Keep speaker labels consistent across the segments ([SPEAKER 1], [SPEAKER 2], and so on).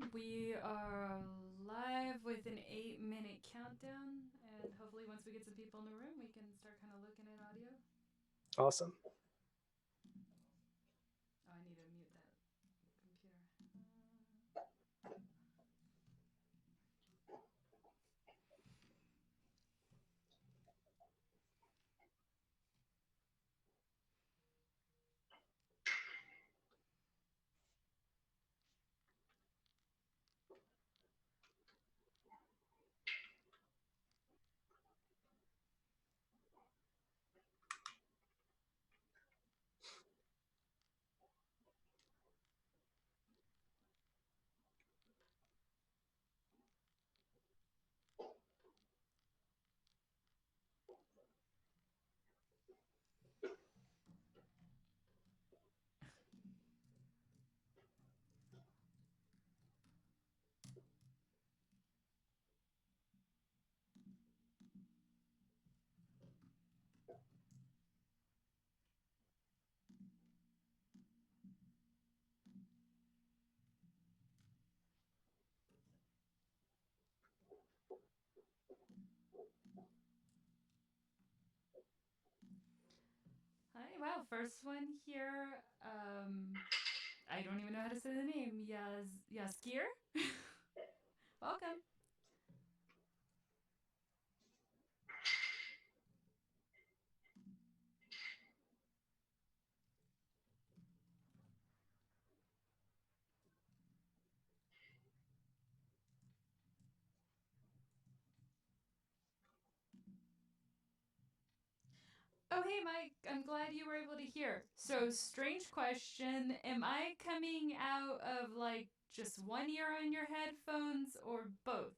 [SPEAKER 1] We are live with an 8-minute countdown, and hopefully, once we get some people in the room, we can start kind of looking at audio.
[SPEAKER 2] Awesome.
[SPEAKER 1] Oh, I need to mute that computer. Hi, wow, first one here. I don't even know how to say the name. Yaskir? Welcome. Oh, hey, Mike. I'm glad you were able to hear. So, strange question. Am I coming out of like just one ear on your headphones or both?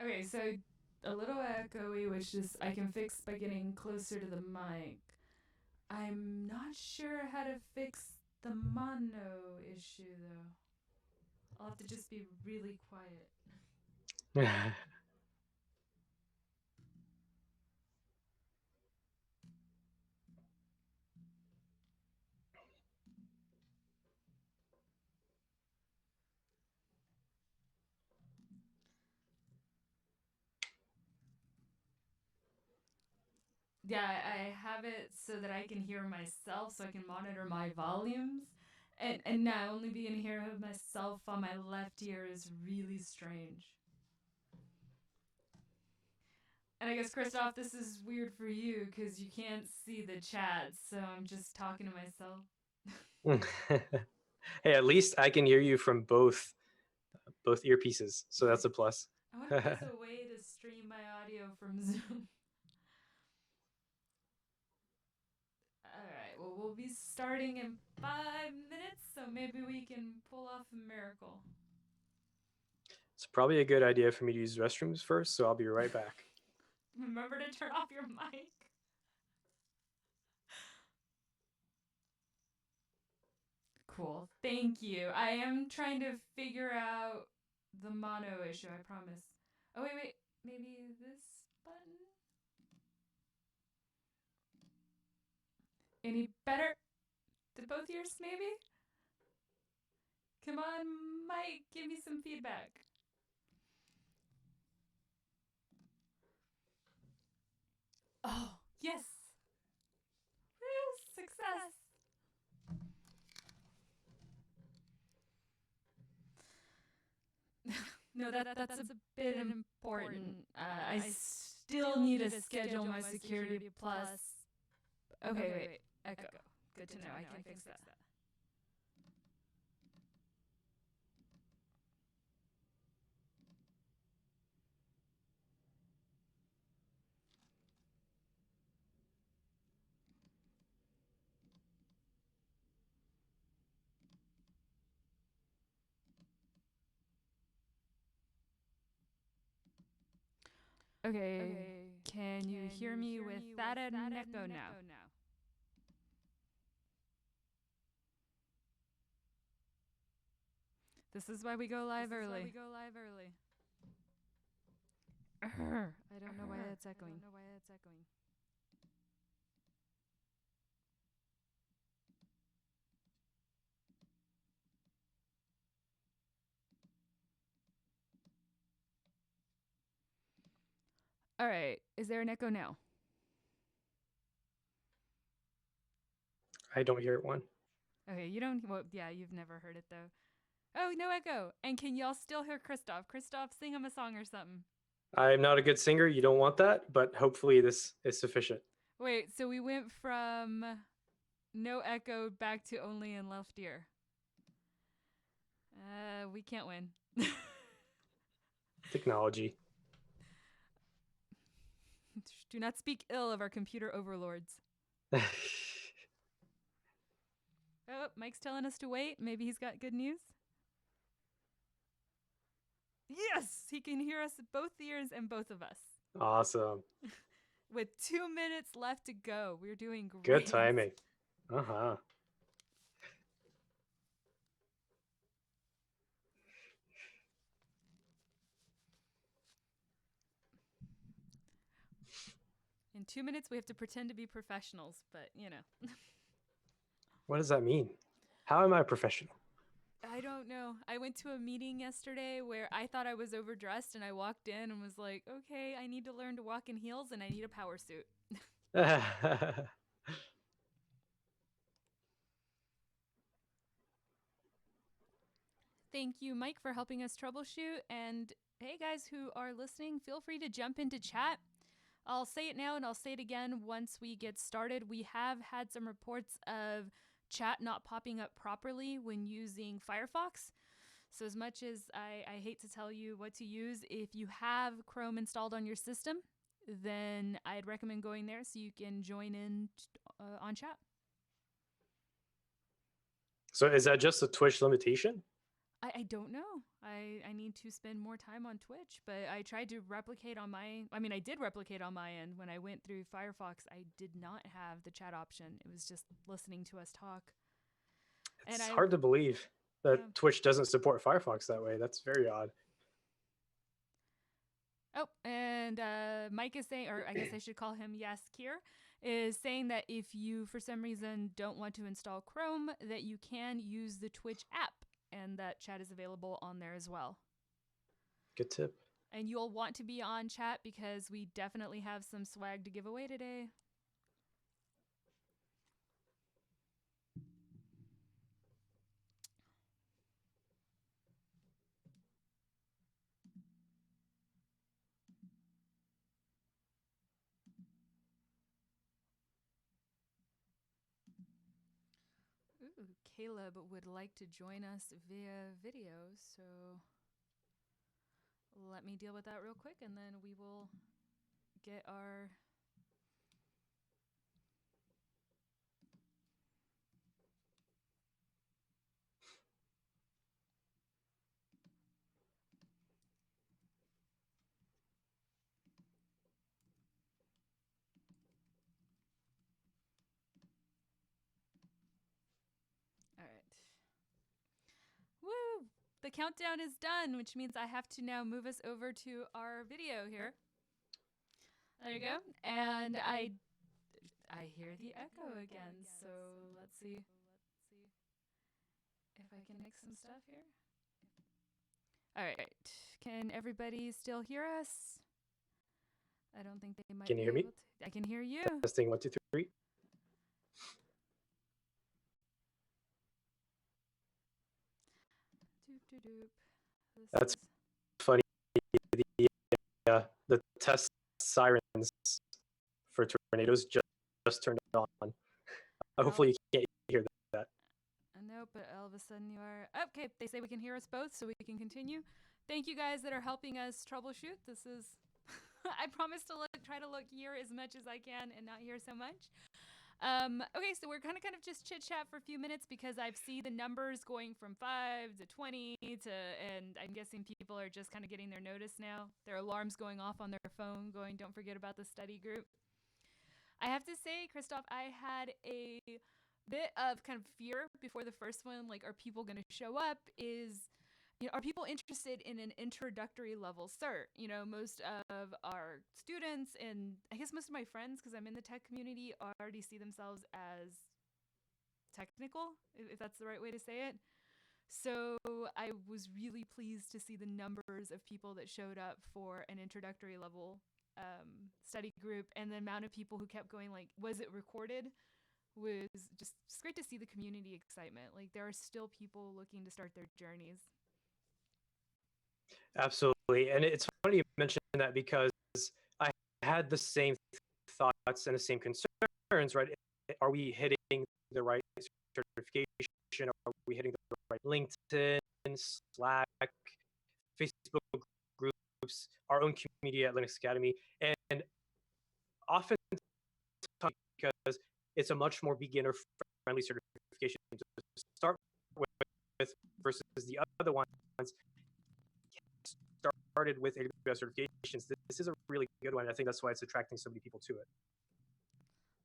[SPEAKER 1] Okay, so a little echoey, which is I can fix by getting closer to the mic. I'm not sure how to fix the mono issue though. I'll have to just be really quiet. Yeah, I have it so that I can hear myself, so I can monitor my volumes. And now only being here of myself on my left ear is really strange. And I guess Christoph, this is weird for you because you can't see the chat, so I'm just talking to myself.
[SPEAKER 2] Hey, at least I can hear you from both earpieces, so that's a plus.
[SPEAKER 1] I wonder if there's a way to stream my audio from Zoom. All right, well, we'll be starting in 5 minutes, so maybe we can pull off a miracle.
[SPEAKER 2] It's probably a good idea for me to use restrooms first, so I'll be right back.
[SPEAKER 1] Remember to turn off your mic. Cool, thank you. I am trying to figure out the mono issue, I promise. Oh, wait, maybe this button? Any better? To both ears, maybe? Come on, Mike, give me some feedback. Oh, yes. Woo, success. No, that's a bit important. I still need to schedule my security plus. Okay, wait. Echo. Good to know. I can fix that. Okay, can you hear me with that and echo now? This is why we go live early. I don't know why that's echoing. All right, is there an echo now?
[SPEAKER 2] I don't hear one.
[SPEAKER 1] Okay, you don't. Well, yeah, you've never heard it though. Oh, no echo. And can y'all still hear Christoph? Christoph, sing him a song or something.
[SPEAKER 2] I'm not a good singer. You don't want that, but hopefully this is sufficient.
[SPEAKER 1] Wait, so we went from no echo back to only in left ear. We can't win.
[SPEAKER 2] Technology.
[SPEAKER 1] Do not speak ill of our computer overlords. Oh, Mike's telling us to wait. Maybe he's got good news. Yes, he can hear us both ears and both of us.
[SPEAKER 2] Awesome.
[SPEAKER 1] With 2 minutes left to go, we're doing great.
[SPEAKER 2] Good timing. Uh-huh.
[SPEAKER 1] In 2 minutes, we have to pretend to be professionals, but you know.
[SPEAKER 2] What does that mean? How am I a professional?
[SPEAKER 1] I don't know. I went to a meeting yesterday where I thought I was overdressed and I walked in and was like, okay, I need to learn to walk in heels and I need a power suit. Thank you, Mike, for helping us troubleshoot. And hey, guys who are listening, feel free to jump into chat. I'll say it now and I'll say it again once we get started. We have had some reports of chat not popping up properly when using Firefox. So as much as I hate to tell you what to use, if you have Chrome installed on your system, then I'd recommend going there so you can join in on chat.
[SPEAKER 2] So is that just a Twitch limitation?
[SPEAKER 1] I don't know. I need to spend more time on Twitch, but I tried to replicate on I did replicate on my end. When I went through Firefox, I did not have the chat option. It was just listening to us talk.
[SPEAKER 2] It's hard to believe that Twitch doesn't support Firefox that way. That's very odd.
[SPEAKER 1] Oh, and Mike is saying, or I guess I should call him Yaskir, is saying that if you, for some reason, don't want to install Chrome, that you can use the Twitch app, and that chat is available on there as well.
[SPEAKER 2] Good tip.
[SPEAKER 1] And you'll want to be on chat because we definitely have some swag to give away today. Ooh, Caleb would like to join us via video, so let me deal with that real quick and then we will get our... All right. Woo! The countdown is done, which means I have to now move us over to our video here. There you go. And I hear the echo again, so let's see if I can mix some stuff here. All right. Can everybody still hear us? I don't think they might.
[SPEAKER 2] Can you hear me?
[SPEAKER 1] I can hear you.
[SPEAKER 2] Testing 1, 2, 3. That's funny. The test sirens for tornadoes just turned on. Hopefully you can't hear that.
[SPEAKER 1] No, but all of a sudden you are... Okay, they say we can hear us both, so we can continue. Thank you guys that are helping us troubleshoot. This is... I promise to try to look here as much as I can and not hear so much. Okay, so we're kind of just chit chat for a few minutes because I've seen the numbers going from 5 to 20 to, and I'm guessing people are just kind of getting their notice now. Their alarms going off on their phone, going, "Don't forget about the study group." I have to say, Christoph, I had a bit of kind of fear before the first one. Like, are people going to show up? Are people interested in an introductory level cert? Most of our students and I guess most of my friends, because I'm in the tech community, already see themselves as technical, if that's the right way to say it. So I was really pleased to see the numbers of people that showed up for an introductory level study group, and the amount of people who kept going, like, was it recorded? Was just it's great to see the community excitement. Like, there are still people looking to start their journeys.
[SPEAKER 2] Absolutely. And it's funny you mentioned that because I had the same thoughts and the same concerns, right? Are we hitting the right certification? Are we hitting the right LinkedIn, Slack, Facebook groups, our own community at Linux Academy? And often because it's a much more beginner friendly certification to start with versus the other ones started with AWS certifications. This is a really good one. I think that's why it's attracting so many people to it.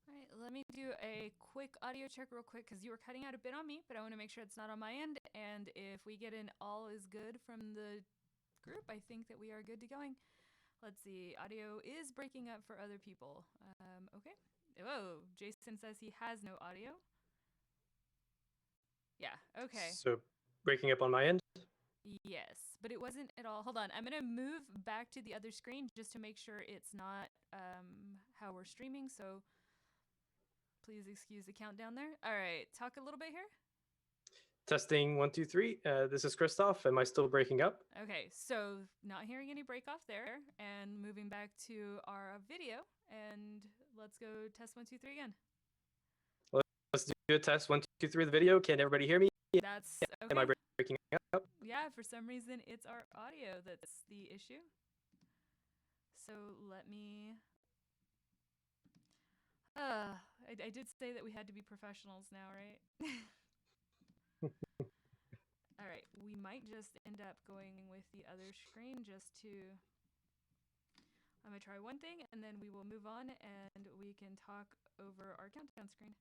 [SPEAKER 1] All right, let me do a quick audio check real quick because you were cutting out a bit on me, but I want to make sure it's not on my end. And if we get an all is good from the group, I think that we are good to going. Let's see. Audio is breaking up for other people. Okay. Whoa, Jason says he has no audio. Yeah, okay.
[SPEAKER 2] So breaking up on my end?
[SPEAKER 1] Yes, but it wasn't at all. Hold on. I'm going to move back to the other screen just to make sure it's not how we're streaming. So please excuse the countdown there. All right. Talk a little bit here.
[SPEAKER 2] Testing 1, 2, 3. This is Christoph. Am I still breaking up?
[SPEAKER 1] Okay, so not hearing any break off there, and moving back to our video, and let's go test 1, 2, 3 again.
[SPEAKER 2] Let's do a test 1, 2, 3 of the video. Can everybody hear me?
[SPEAKER 1] That's okay.
[SPEAKER 2] Am I breaking up?
[SPEAKER 1] Yeah, for some reason it's our audio that's the issue. So let me. I did say that we had to be professionals now, right? All right, we might just end up going with the other screen just to. I'm gonna try one thing and then we will move on and we can talk over our countdown screen.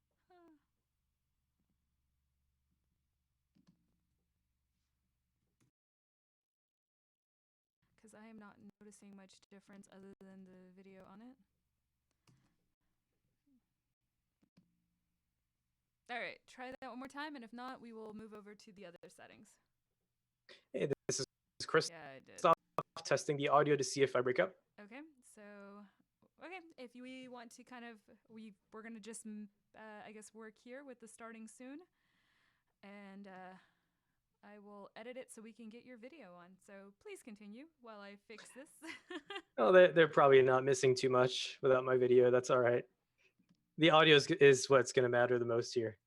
[SPEAKER 1] Because I am not noticing much difference other than the video on it. All right, try that one more time, and if not, we will move over to the other settings.
[SPEAKER 2] Hey, this is Chris.
[SPEAKER 1] Yeah, I did.
[SPEAKER 2] Testing the audio to see if I break up.
[SPEAKER 1] Okay, so if we want to kind of, we're gonna just I guess work here with the starting soon, and I will edit it so we can get your video on. So please continue while I fix this.
[SPEAKER 2] Oh, they're probably not missing too much without my video. That's all right. The audio is what's going to matter the most here.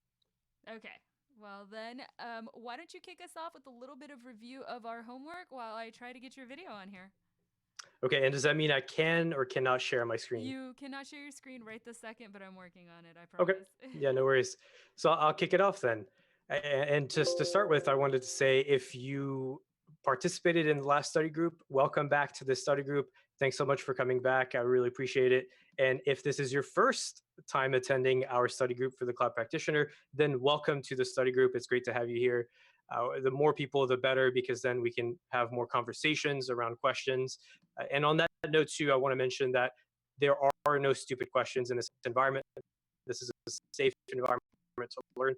[SPEAKER 1] Okay. Well, then, why don't you kick us off with a little bit of review of our homework while I try to get your video on here?
[SPEAKER 2] Okay, and does that mean I can or cannot share my screen?
[SPEAKER 1] You cannot share your screen right this second, but I'm working on it, I promise.
[SPEAKER 2] Okay, yeah, no worries. So I'll kick it off then. And just to start with, I wanted to say if you participated in the last study group, welcome back to this study group. Thanks so much for coming back. I really appreciate it. And if this is your first time attending our study group for the cloud practitioner, then welcome to the study group. It's great to have you here. The more people, the better, because then we can have more conversations around questions. And on that note, too, I want to mention that there are no stupid questions in this environment. This is a safe environment to learn.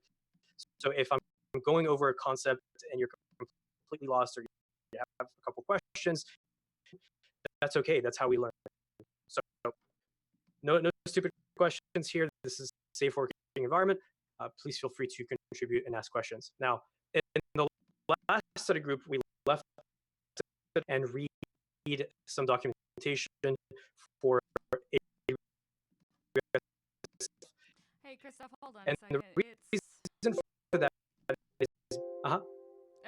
[SPEAKER 2] So if I'm going over a concept and you're completely lost or you have a couple questions, that's okay. That's how we learn. So no stupid questions here. This is a safe working environment. Please feel free to contribute and ask questions. Now, in the last study group, we left and read some documentation for
[SPEAKER 1] Hey, Christoph, hold on
[SPEAKER 2] and
[SPEAKER 1] a second.
[SPEAKER 2] the reason for that is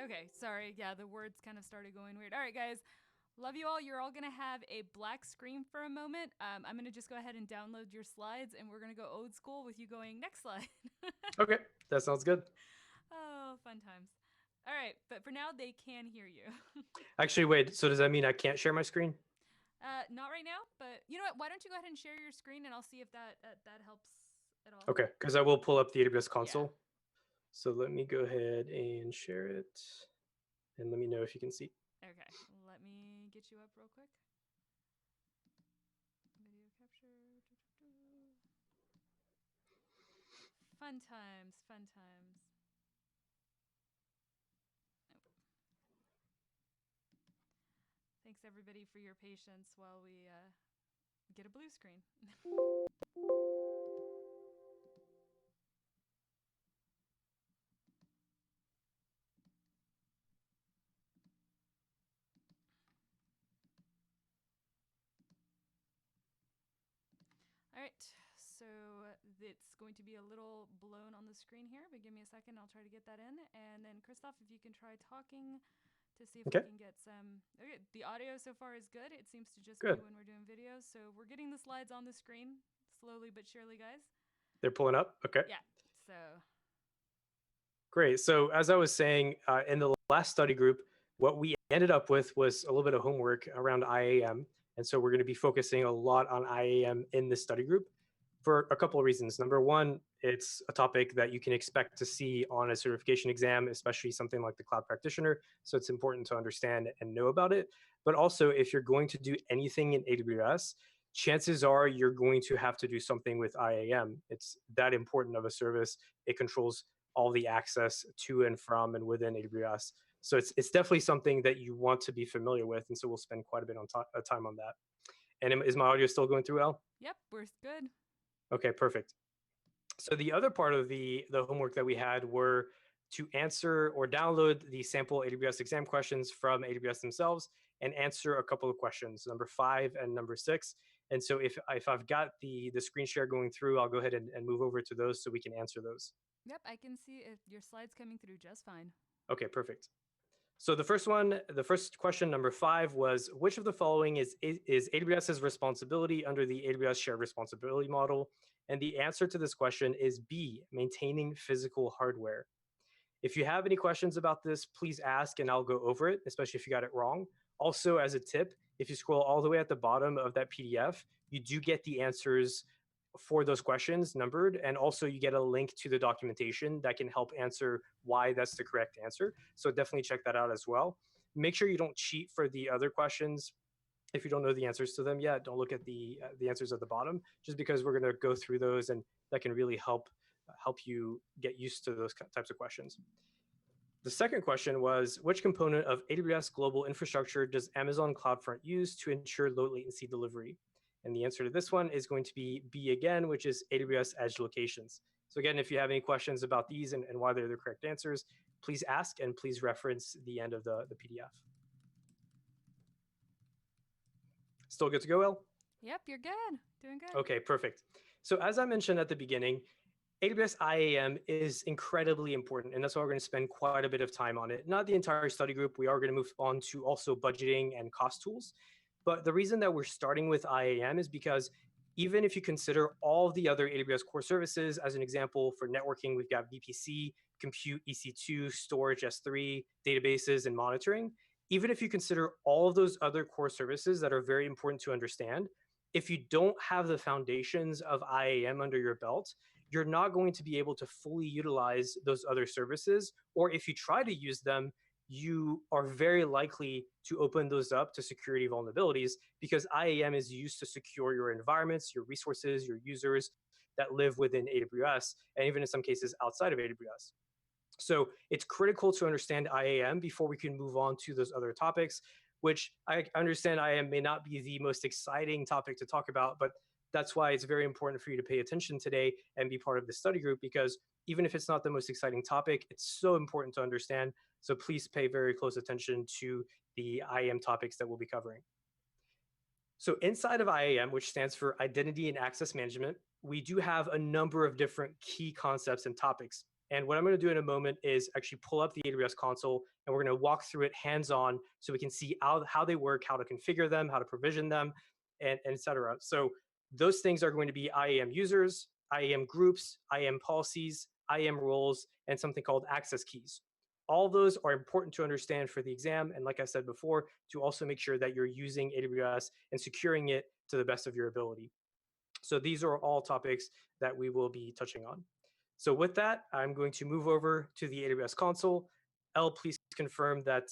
[SPEAKER 1] Okay, sorry. Yeah, the words kind of started going weird. All right, guys, Love you all. You're all going to have a black screen for a moment. I'm going to just go ahead and download your slides, and we're going to go old school with you going next slide.
[SPEAKER 2] Okay, that sounds good.
[SPEAKER 1] Oh, fun times. All right, but for now, they can hear you.
[SPEAKER 2] Actually, wait, so does that mean I can't share my screen?
[SPEAKER 1] Not right now, but you know what? Why don't you go ahead and share your screen, and I'll see if that helps at all.
[SPEAKER 2] Okay, because I will pull up the AWS
[SPEAKER 1] Yeah.
[SPEAKER 2] console. So let me go ahead and share it, and let me know if you can see.
[SPEAKER 1] Okay. Let me get you up real quick. Video capture. Fun times. Fun times. Thanks everybody for your patience while we get a blue screen. All right, so it's going to be a little blown on the screen here, but give me a second. I'll try to get that in. And then Christoph, if you can try talking to see if we
[SPEAKER 2] Okay,
[SPEAKER 1] can get some. Okay, the audio so far is good. It seems to just be
[SPEAKER 2] good.
[SPEAKER 1] when we're doing videos. So we're getting the slides on the screen slowly but surely, guys.
[SPEAKER 2] They're pulling up. Okay,
[SPEAKER 1] Yeah, so
[SPEAKER 2] great. So as I was saying, in the last study group, what we ended up with was a little bit of homework around IAM. And so we're going to be focusing a lot on IAM in this study group for a couple of reasons. Number one, it's a topic that you can expect to see on a certification exam, especially something like the cloud practitioner. So it's important to understand and know about it. But also, if you're going to do anything in AWS, chances are you're going to have to do something with IAM. It's that important of a service. It controls all the access to and from and within AWS. So it's definitely something that you want to be familiar with. And so we'll spend quite a bit of time on that. And is my audio still going through, Al?
[SPEAKER 1] yep, we're good.
[SPEAKER 2] Okay, perfect. So the other part of the homework that we had were to answer or download the sample AWS exam questions from AWS themselves and answer a couple of questions, number 5 and number 6. And so if I've got the screen share going through, I'll go ahead and move over to those so we can answer those.
[SPEAKER 1] Yep, I can see if your slides coming through just fine.
[SPEAKER 2] Okay, perfect. So the first question, number 5, was which of the following is AWS's responsibility under the AWS shared responsibility model? And the answer to this question is B, maintaining physical hardware. If you have any questions about this, please ask and I'll go over it, especially if you got it wrong. Also, as a tip, if you scroll all the way at the bottom of that PDF, you do get the answers for those questions numbered, and also you get a link to the documentation that can help answer why that's the correct answer. So definitely check that out as well. Make sure you don't cheat for the other questions. If you don't know the answers to them yet, don't look at the answers at the bottom, just because we're going to go through those, and that can really help you get used to those types of questions. The second question was, which component of AWS global infrastructure does Amazon CloudFront use to ensure low latency delivery? And the answer to this one is going to be B again, which is AWS Edge Locations. So again, if you have any questions about these and why they're the correct answers, please ask and please reference the end of the PDF. Still good to go, El?
[SPEAKER 1] Yep, you're good. Doing good.
[SPEAKER 2] Okay, perfect. So as I mentioned at the beginning, AWS IAM is incredibly important, and that's why we're going to spend quite a bit of time on it. Not the entire study group. We are going to move on to also budgeting and cost tools. But the reason that we're starting with IAM is because even if you consider all the other AWS core services, as an example, for networking, we've got VPC, compute, EC2, storage, S3, databases, and monitoring. Even if you consider all of those other core services that are very important to understand, if you don't have the foundations of IAM under your belt, you're not going to be able to fully utilize those other services. Or if you try to use them, you are very likely to open those up to security vulnerabilities, because IAM is used to secure your environments, your resources, your users that live within AWS, and even in some cases outside of AWS. So it's critical to understand IAM before we can move on to those other topics, which I understand IAM may not be the most exciting topic to talk about, but that's why it's very important for you to pay attention today and be part of the study group, because even if it's not the most exciting topic, it's so important to understand. So please pay very close attention to the IAM topics that we'll be covering. So inside of IAM, which stands for Identity and Access Management, we do have a number of different key concepts and topics. And what I'm going to do in a moment is actually pull up the AWS console, and we're going to walk through it hands-on so we can see how they work, how to configure them, how to provision them, and et cetera. So those things are going to be IAM users, IAM groups, IAM policies, IAM roles, and something called access keys. All those are important to understand for the exam. And like I said before, to also make sure that you're using AWS and securing it to the best of your ability. So these are all topics that we will be touching on. So with that, I'm going to move over to the AWS console. Elle, please confirm that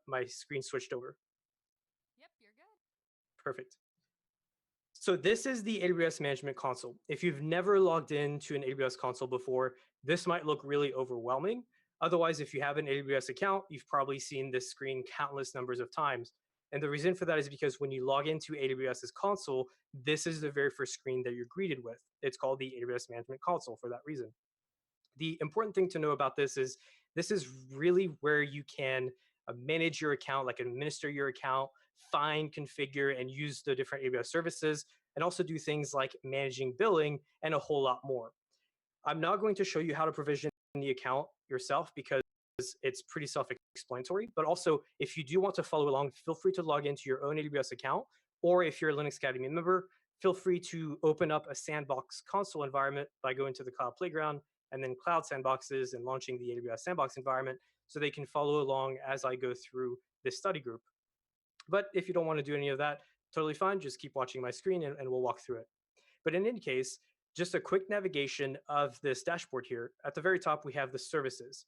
[SPEAKER 2] my screen switched over.
[SPEAKER 1] Yep, you're good.
[SPEAKER 2] Perfect. So this is the AWS Management Console. If you've never logged into an AWS console before, this might look really overwhelming. Otherwise, if you have an AWS account, you've probably seen this screen countless numbers of times. And the reason for that is because when you log into AWS's console, this is the very first screen that you're greeted with. It's called the AWS Management Console for that reason. The important thing to know about this is really where you can manage your account, like administer your account, find, configure, and use the different AWS services, and also do things like managing billing and a whole lot more. I'm not going to show you how to provision the account yourself because it's pretty self-explanatory, but also if you do want to follow along, feel free to log into your own AWS account, or if you're a Linux Academy member, feel free to open up a sandbox console environment by going to the Cloud Playground and then Cloud Sandboxes and launching the AWS Sandbox environment so they can follow along as I go through this study group. But if you don't want to do any of that, totally fine. Just keep watching my screen and we'll walk through it. But in any case, just a quick navigation of this dashboard here. At the very top, we have the services.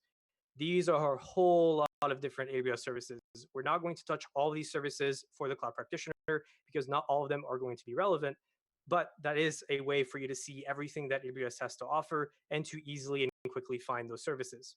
[SPEAKER 2] These are a whole lot of different AWS services. We're not going to touch all these services for the cloud practitioner because not all of them are going to be relevant, but that is a way for you to see everything that AWS has to offer and to easily and quickly find those services.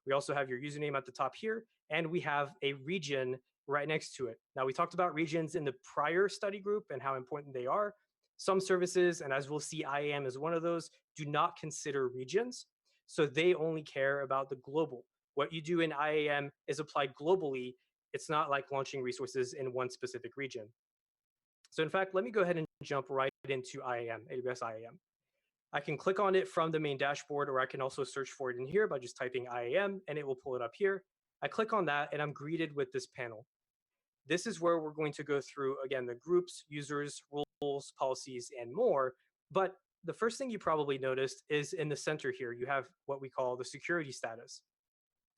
[SPEAKER 2] We also have your username at the top here, and we have a region right next to it. Now, we talked about regions in the prior study group and how important they are. Some services, and as we'll see, IAM is one of those, do not consider regions. So they only care about the global. What you do in IAM is applied globally. It's not like launching resources in one specific region. So in fact, let me go ahead and jump right into IAM, AWS IAM. I can click on it from the main dashboard, or I can also search for it in here by just typing IAM, and it will pull it up here. I click on that, and I'm greeted with this panel. This is where we're going to go through, again, the groups, users, roles, policies, and more. But the first thing you probably noticed is in the center here, you have what we call the security status.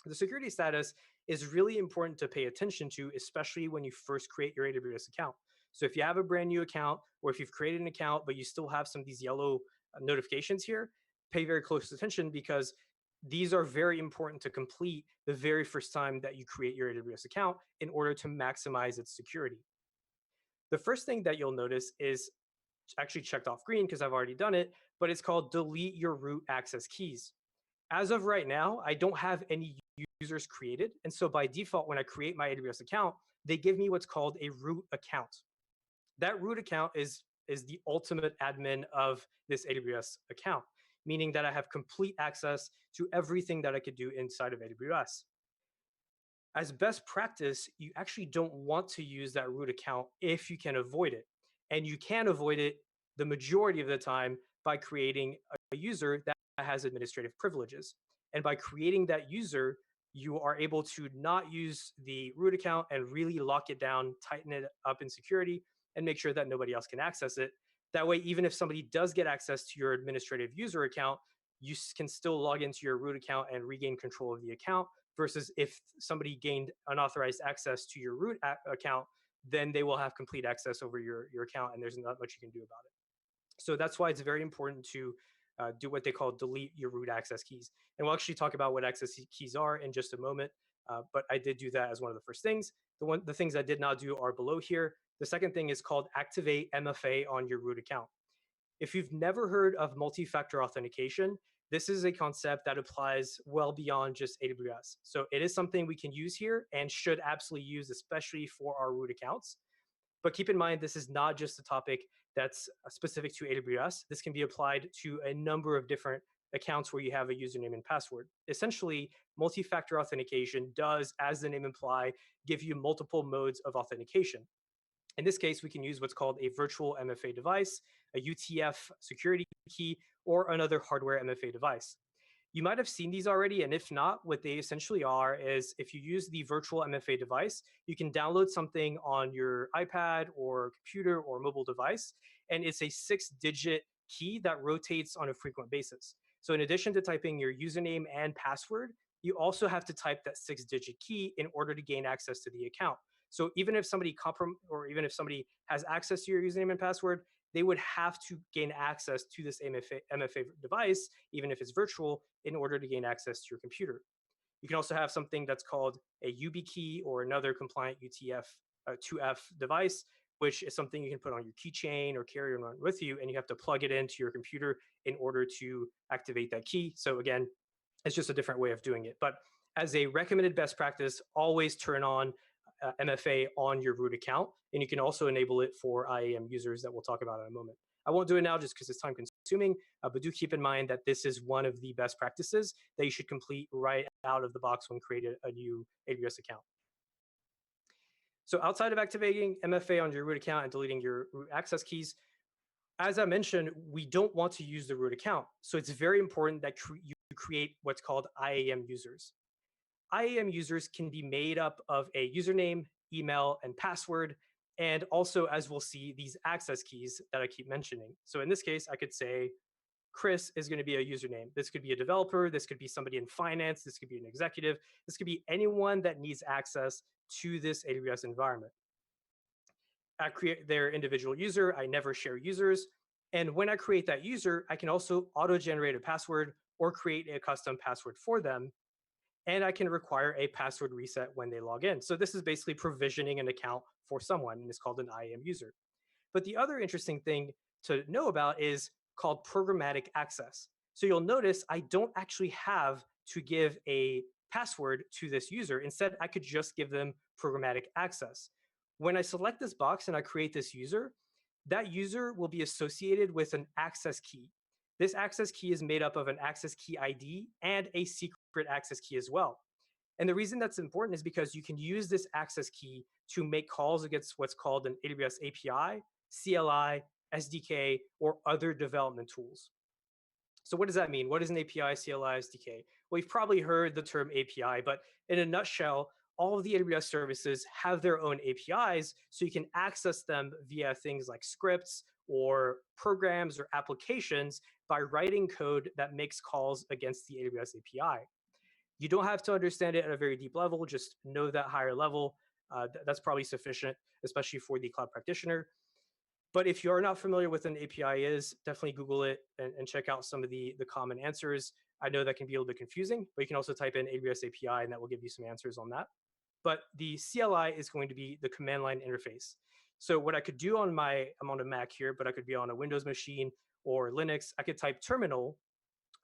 [SPEAKER 2] The security status is really important to pay attention to, especially when you first create your AWS account. So if you have a brand new account, or if you've created an account, but you still have some of these yellow notifications here, pay very close attention because these are very important to complete the very first time that you create your AWS account in order to maximize its security. The first thing that you'll notice is actually checked off green because I've already done it, but it's called delete your root access keys. As of right now, I don't have any users created. And so by default, when I create my AWS account, they give me what's called a root account. That root account is the ultimate admin of this AWS account, meaning that I have complete access to everything that I could do inside of AWS. As best practice, you actually don't want to use that root account if you can avoid it. And you can avoid it the majority of the time by creating a user that has administrative privileges. And by creating that user, you are able to not use the root account and really lock it down, tighten it up in security, and make sure that nobody else can access it. That way, even if somebody does get access to your administrative user account, you can still log into your root account and regain control of the account. Versus if somebody gained unauthorized access to your root account, then they will have complete access over your account, and there's not much you can do about it. So that's why it's very important to do what they call delete your root access keys. And we'll actually talk about what access keys are in just a moment. But I did do that as one of the first things. The things I did not do are below here. The second thing is called activate MFA on your root account. If you've never heard of multi-factor authentication, this is a concept that applies well beyond just AWS. So it is something we can use here and should absolutely use, especially for our root accounts. But keep in mind, this is not just a topic that's specific to AWS. This can be applied to a number of different accounts where you have a username and password. Essentially, multi-factor authentication does, as the name implies, give you multiple modes of authentication. In this case, we can use what's called a virtual MFA device, a UTF security key, or another hardware MFA device. You might have seen these already, and if not, what they essentially are is if you use the virtual MFA device, you can download something on your iPad or computer or mobile device, and it's a 6-digit key that rotates on a frequent basis. So in addition to typing your username and password, you also have to type that 6-digit key in order to gain access to the account. So even if somebody or even if somebody has access to your username and password, they would have to gain access to this MFA device, even if it's virtual, in order to gain access to your computer. You can also have something that's called a YubiKey or another compliant UTF-2F device, which is something you can put on your keychain or carry around with you, and you have to plug it into your computer in order to activate that key. So again, it's just a different way of doing it. But as a recommended best practice, always turn on MFA on your root account, and you can also enable it for IAM users that we'll talk about in a moment. I won't do it now just because it's time consuming, but do keep in mind that this is one of the best practices that you should complete right out of the box when creating a new AWS account. So outside of activating MFA on your root account and deleting your root access keys, as I mentioned, we don't want to use the root account. So it's very important that you create what's called IAM users. IAM users can be made up of a username, email, and password, and also, as we'll see, these access keys that I keep mentioning. So in this case, I could say Chris is going to be a username. This could be a developer. This could be somebody in finance. This could be an executive. This could be anyone that needs access to this AWS environment. I create their individual user. I never share users. And when I create that user, I can also auto-generate a password or create a custom password for them. And I can require a password reset when they log in. So this is basically provisioning an account for someone, and it's called an IAM user. But the other interesting thing to know about is called programmatic access. So you'll notice I don't actually have to give a password to this user. Instead, I could just give them programmatic access. When I select this box and I create this user, that user will be associated with an access key. This access key is made up of an access key ID and a secret access key as well. And the reason that's important is because you can use this access key to make calls against what's called an AWS API, CLI, SDK, or other development tools. So what does that mean? What is an API, CLI, SDK? Well, you've probably heard the term API, but in a nutshell, all of the AWS services have their own APIs, so you can access them via things like scripts or programs or applications by writing code that makes calls against the AWS API. You don't have to understand it at a very deep level, just know that higher level. That's probably sufficient, especially for the cloud practitioner. But if you're not familiar with an API is, definitely Google it and check out some of the common answers. I know that can be a little bit confusing, but you can also type in AWS API and that will give you some answers on that. But the CLI is going to be the command line interface. So what I could do I'm on a Mac here, but I could be on a Windows machine or Linux. I could type terminal,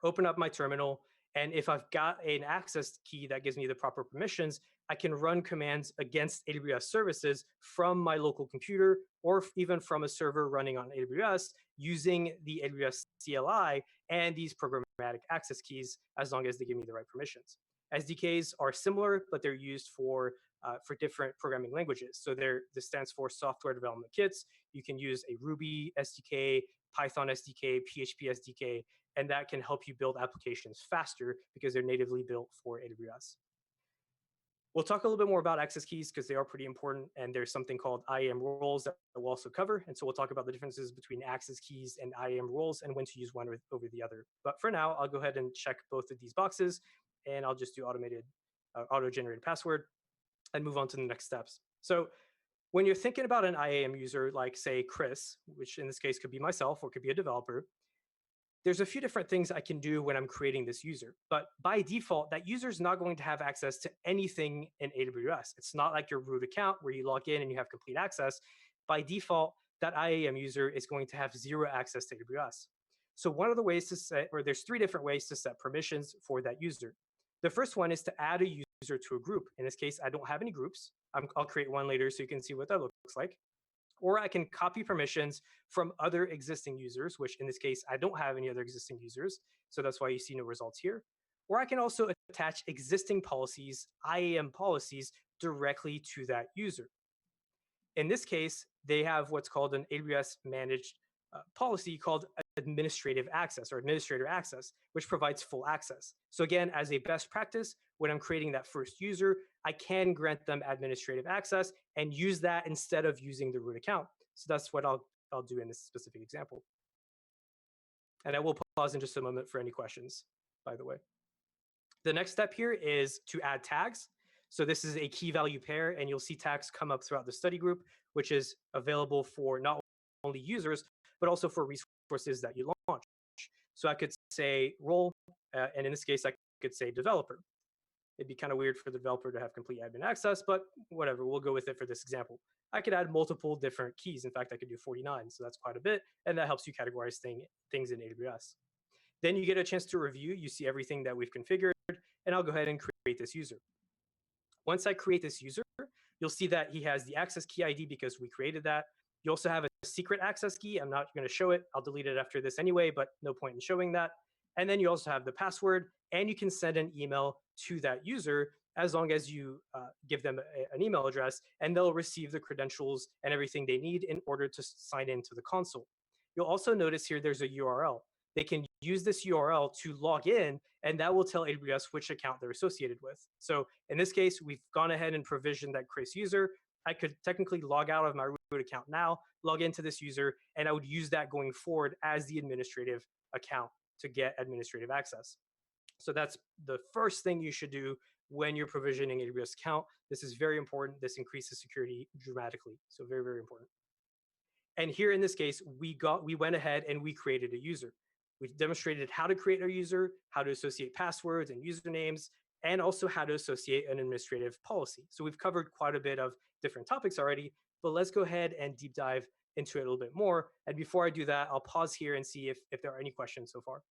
[SPEAKER 2] open up my terminal, and if I've got an access key that gives me the proper permissions, I can run commands against AWS services from my local computer or even from a server running on AWS using the AWS CLI and these programmatic access keys as long as they give me the right permissions. SDKs are similar, but they're used for different programming languages. So this stands for software development kits. You can use a Ruby SDK, Python SDK, PHP SDK, and that can help you build applications faster because they're natively built for AWS. We'll talk a little bit more about access keys because they are pretty important, and there's something called IAM roles that we'll also cover. And so we'll talk about the differences between access keys and IAM roles and when to use one over the other. But for now, I'll go ahead and check both of these boxes, and I'll just do auto-generated password and move on to the next steps. So when you're thinking about an IAM user, like say Chris, which in this case could be myself or could be a developer, there's a few different things I can do when I'm creating this user. But by default, that user is not going to have access to anything in AWS. It's not like your root account where you log in and you have complete access. By default, that IAM user is going to have zero access to AWS. So one of the ways to set, or there's 3 different ways to set permissions for that user. The first one is to add a user to a group. In this case, I don't have any groups. I'll create one later so you can see what that looks like. Or I can copy permissions from other existing users, which in this case, I don't have any other existing users. So that's why you see no results here. Or I can also attach existing policies, IAM policies, directly to that user. In this case, they have what's called an AWS managed policy called administrative access or administrator access, which provides full access. So again, as a best practice, when I'm creating that first user, I can grant them administrative access and use that instead of using the root account. So that's what I'll do in this specific example. And I will pause in just a moment for any questions, by the way. The next step here is to add tags. So this is a key value pair, and you'll see tags come up throughout the study group, which is available for not only users, but also for resources that you launch. So I could say role, and in this case, I could say developer. It'd be kind of weird for the developer to have complete admin access, but whatever, we'll go with it for this example. I could add multiple different keys. In fact, I could do 49, so that's quite a bit, and that helps you categorize things in AWS. Then you get a chance to review. You see everything that we've configured, and I'll go ahead and create this user. Once I create this user, you'll see that he has the access key ID because we created that. You also have a secret access key. I'm not going to show it. I'll delete it after this anyway, but no point in showing that. And then you also have the password, and you can send an email to that user as long as you give them an email address, and they'll receive the credentials and everything they need in order to sign into the console. You'll also notice here there's a URL. They can use this URL to log in, and that will tell AWS which account they're associated with. So in this case, we've gone ahead and provisioned that Chris user. I could technically log out of my root account now, log into this user, and I would use that going forward as the administrative account to get administrative access. So that's the first thing you should do when you're provisioning an AWS account. This is very important. This increases security dramatically. So very, very important. And here in this case, we went ahead and we created a user. We demonstrated how to create a user, how to associate passwords and usernames, and also how to associate an administrative policy. So we've covered quite a bit of different topics already, but let's go ahead and deep dive into it a little bit more. And before I do that, I'll pause here and see if there are any questions so far.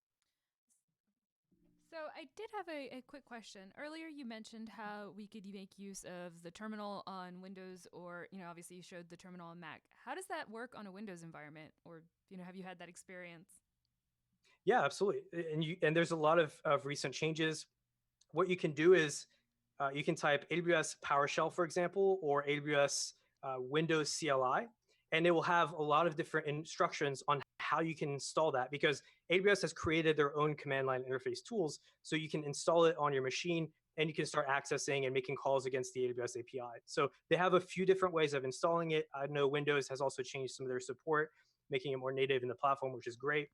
[SPEAKER 1] So I did have a quick question. Earlier you mentioned how we could make use of the terminal on Windows, or, obviously you showed the terminal on Mac. How does that work on a Windows environment? Or, have you had that experience?
[SPEAKER 2] Yeah, absolutely. And there's a lot of recent changes. What you can do is you can type AWS PowerShell, for example, or AWS Windows CLI, and it will have a lot of different instructions on how you can install that, because AWS has created their own command line interface tools. So you can install it on your machine, and you can start accessing and making calls against the AWS API. So they have a few different ways of installing it. I know Windows has also changed some of their support, making it more native in the platform, which is great.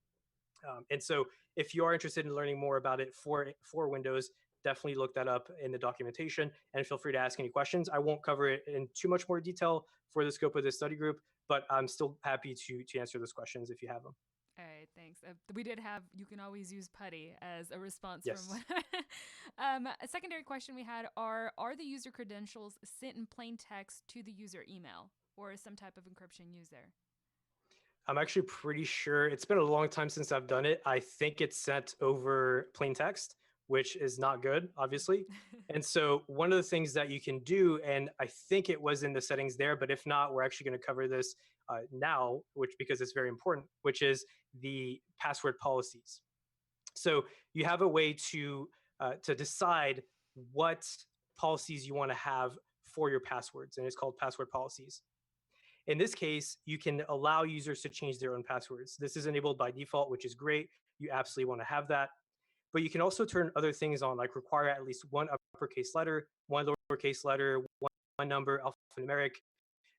[SPEAKER 2] And so if you are interested in learning more about it for Windows, definitely look that up in the documentation, and feel free to ask any questions. I won't cover it in too much more detail for the scope of this study group, but I'm still happy to answer those questions if you have them.
[SPEAKER 1] All right, thanks. We did have, you can always use putty as a response from
[SPEAKER 2] Yes.
[SPEAKER 1] what. A secondary question we had are the user credentials sent in plain text to the user email, or is some type of encryption used there?
[SPEAKER 2] I'm actually pretty sure it's been a long time since I've done it. I think it's sent over plain text, which is not good, obviously. And so one of the things that you can do, and I think it was in the settings there, but if not, we're actually going to cover this now, because it's very important, which is the password policies. So you have a way to decide what policies you want to have for your passwords, and it's called password policies. In this case, you can allow users to change their own passwords. This is enabled by default, which is great. You absolutely want to have that. But you can also turn other things on, like require at least one uppercase letter, one lowercase letter, one number, alphanumeric,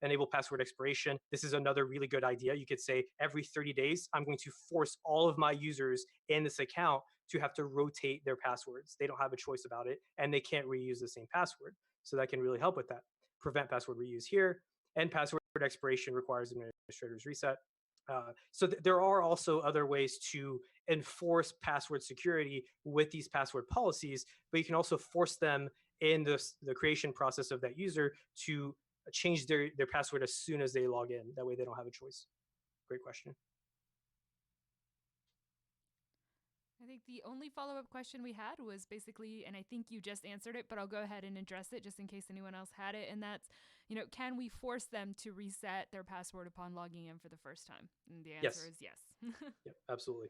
[SPEAKER 2] enable password expiration. This is another really good idea. You could say every 30 days, I'm going to force all of my users in this account to have to rotate their passwords. They don't have a choice about it, and they can't reuse the same password. So that can really help with that. Prevent password reuse here, and password expiration requires administrator's reset. So there are also other ways to enforce password security with these password policies, but you can also force them in the creation process of that user to change their password as soon as they log in. That way they don't have a choice. Great question.
[SPEAKER 1] I think the only follow up question we had was basically, and I think you just answered it, but I'll go ahead and address it just in case anyone else had it. And that's, can we force them to reset their password upon logging in for the first time? And the answer is yes.
[SPEAKER 2] Yep, absolutely.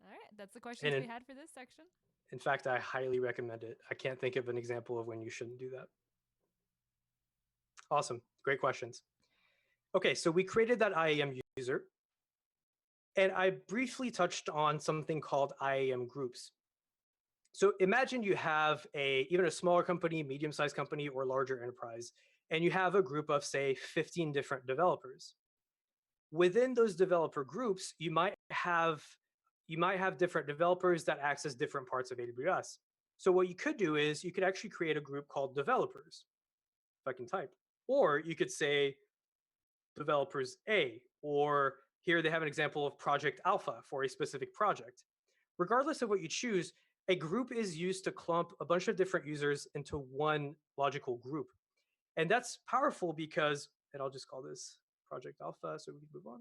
[SPEAKER 1] All right, that's the questions we had for this section.
[SPEAKER 2] In fact, I highly recommend it. I can't think of an example of when you shouldn't do that. Awesome. Great questions. Okay, so we created that IAM user. And I briefly touched on something called IAM groups. So imagine you have even a smaller company, medium-sized company, or larger enterprise, and you have a group of, say, 15 different developers. Within those developer groups, you might have different developers that access different parts of AWS. So what you could do is you could actually create a group called developers, if I can type. Or you could say developers A, or here they have an example of project alpha for a specific project. Regardless of what you choose, a group is used to clump a bunch of different users into one logical group. And that's powerful because, and I'll just call this project alpha so we can move on.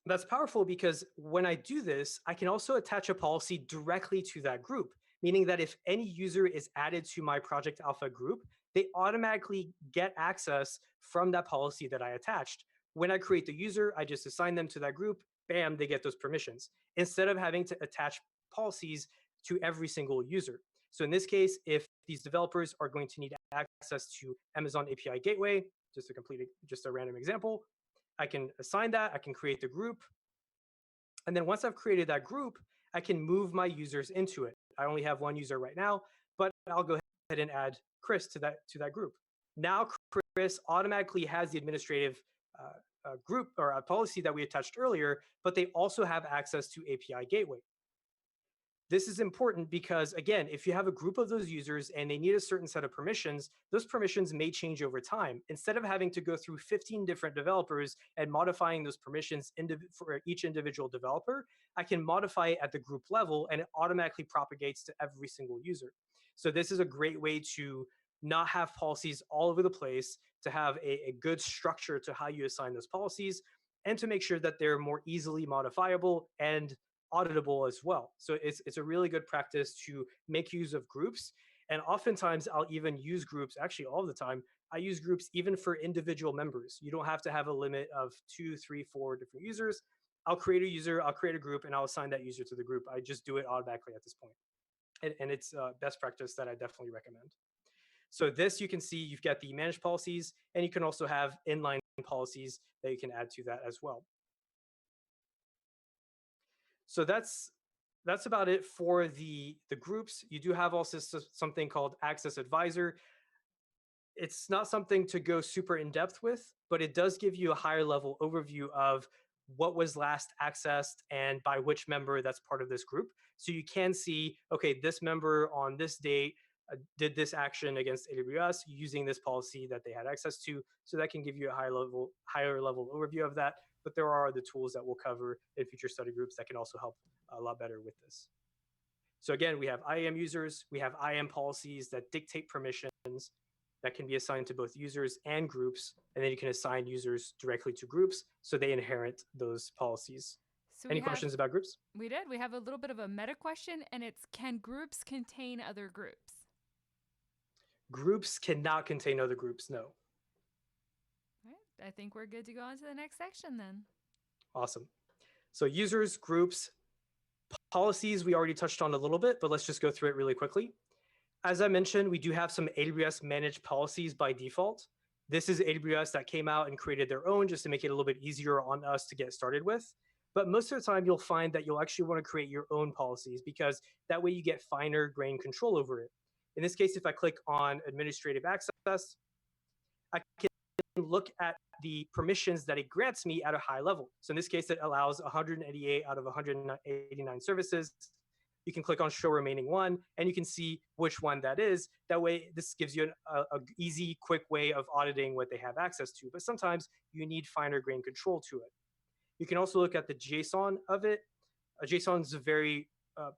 [SPEAKER 2] That's powerful because when I do this, I can also attach a policy directly to that group, meaning that if any user is added to my Project Alpha group, they automatically get access from that policy that I attached. When I create the user, I just assign them to that group, bam, they get those permissions, instead of having to attach policies to every single user. So in this case, if these developers are going to need access to Amazon API Gateway, just a random example, I can assign that, I can create the group. And then once I've created that group, I can move my users into it. I only have one user right now, but I'll go ahead and add Chris to that group. Now Chris automatically has the administrative group or a policy that we attached earlier, but they also have access to API Gateway. This is important because, again, if you have a group of those users and they need a certain set of permissions, those permissions may change over time. Instead of having to go through 15 different developers and modifying those permissions for each individual developer, I can modify it at the group level and it automatically propagates to every single user. So this is a great way to not have policies all over the place, to have a good structure to how you assign those policies, and to make sure that they're more easily modifiable and auditable as well. So it's a really good practice to make use of groups. And oftentimes I'll even use groups, actually all the time, I use groups even for individual members. You don't have to have a limit of 2, 3, 4 different users. I'll create a user, I'll create a group, and I'll assign that user to the group. I just do it automatically at this point. And it's best practice that I definitely recommend. So this, you can see you've got the managed policies, and you can also have inline policies that you can add to that as well. So that's about it for the groups. You do have also something called Access Advisor. It's not something to go super in depth with, but it does give you a higher level overview of what was last accessed and by which member that's part of this group. So you can see, okay, this member on this date did this action against AWS using this policy that they had access to. So that can give you a higher level overview of that. But there are other tools that we'll cover in future study groups that can also help a lot better with this. So again, we have IAM users, we have IAM policies that dictate permissions that can be assigned to both users and groups, and then you can assign users directly to groups so they inherit those policies.
[SPEAKER 1] So
[SPEAKER 2] Any questions about groups?
[SPEAKER 1] we have a little bit of a meta question, and it's, can groups contain other groups?
[SPEAKER 2] Groups cannot contain other groups, no.
[SPEAKER 1] All right, I think we're good to go on to the next section then.
[SPEAKER 2] Awesome. So users, groups, policies, we already touched on a little bit, but let's just go through it really quickly. As I mentioned, we do have some AWS managed policies by default. This is AWS that came out and created their own just to make it a little bit easier on us to get started with. But most of the time, you'll find that you'll actually want to create your own policies because that way you get finer grained control over it. In this case, if I click on administrative access, I can look at the permissions that it grants me at a high level. So in this case, it allows 188 out of 189 services. You can click on show remaining one, and you can see which one that is. That way, this gives you an easy, quick way of auditing what they have access to. But sometimes you need finer grained control to it. You can also look at the JSON of it. JSON is a very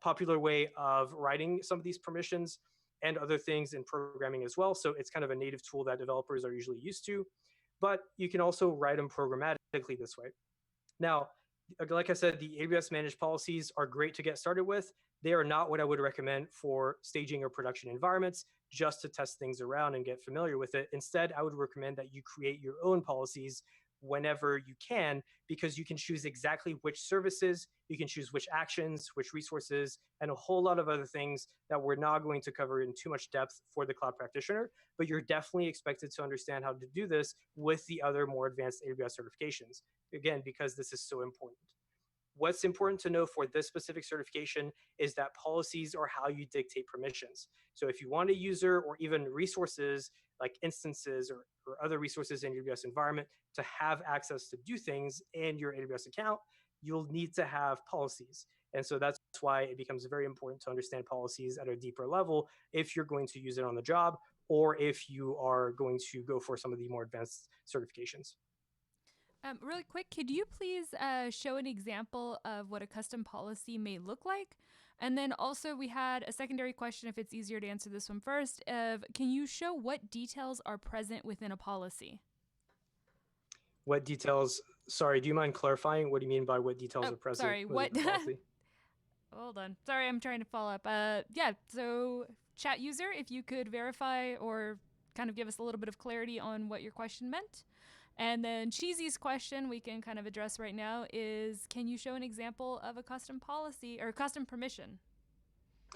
[SPEAKER 2] popular way of writing some of these permissions and other things in programming as well. So it's kind of a native tool that developers are usually used to, but you can also write them programmatically this way. Now, like I said, the AWS managed policies are great to get started with. They are not what I would recommend for staging or production environments, just to test things around and get familiar with it. Instead, I would recommend that you create your own policies whenever you can, because you can choose exactly which services, you can choose which actions, which resources, and a whole lot of other things that we're not going to cover in too much depth for the cloud practitioner, but you're definitely expected to understand how to do this with the other more advanced AWS certifications. Again, because this is so important. What's important to know for this specific certification is that policies are how you dictate permissions. So if you want a user or even resources like instances or other resources in your AWS environment to have access to do things in your AWS account, you'll need to have policies. And so that's why it becomes very important to understand policies at a deeper level if you're going to use it on the job or if you are going to go for some of the more advanced certifications.
[SPEAKER 1] Really quick, could you please show an example of what a custom policy may look like? And then also, we had a secondary question, if it's easier to answer this one first, of can you show what details are present within a policy?
[SPEAKER 2] What details, sorry, do you mind clarifying? What do you mean by what details
[SPEAKER 1] Oh,
[SPEAKER 2] are present
[SPEAKER 1] sorry,
[SPEAKER 2] within
[SPEAKER 1] what?
[SPEAKER 2] the policy?
[SPEAKER 1] Hold on. Sorry, I'm trying to follow up. Yeah, so chat user, if you could verify or kind of give us a little bit of clarity on what your question meant. And then Cheesy's question we can kind of address right now is can you show an example of a custom policy or custom permission?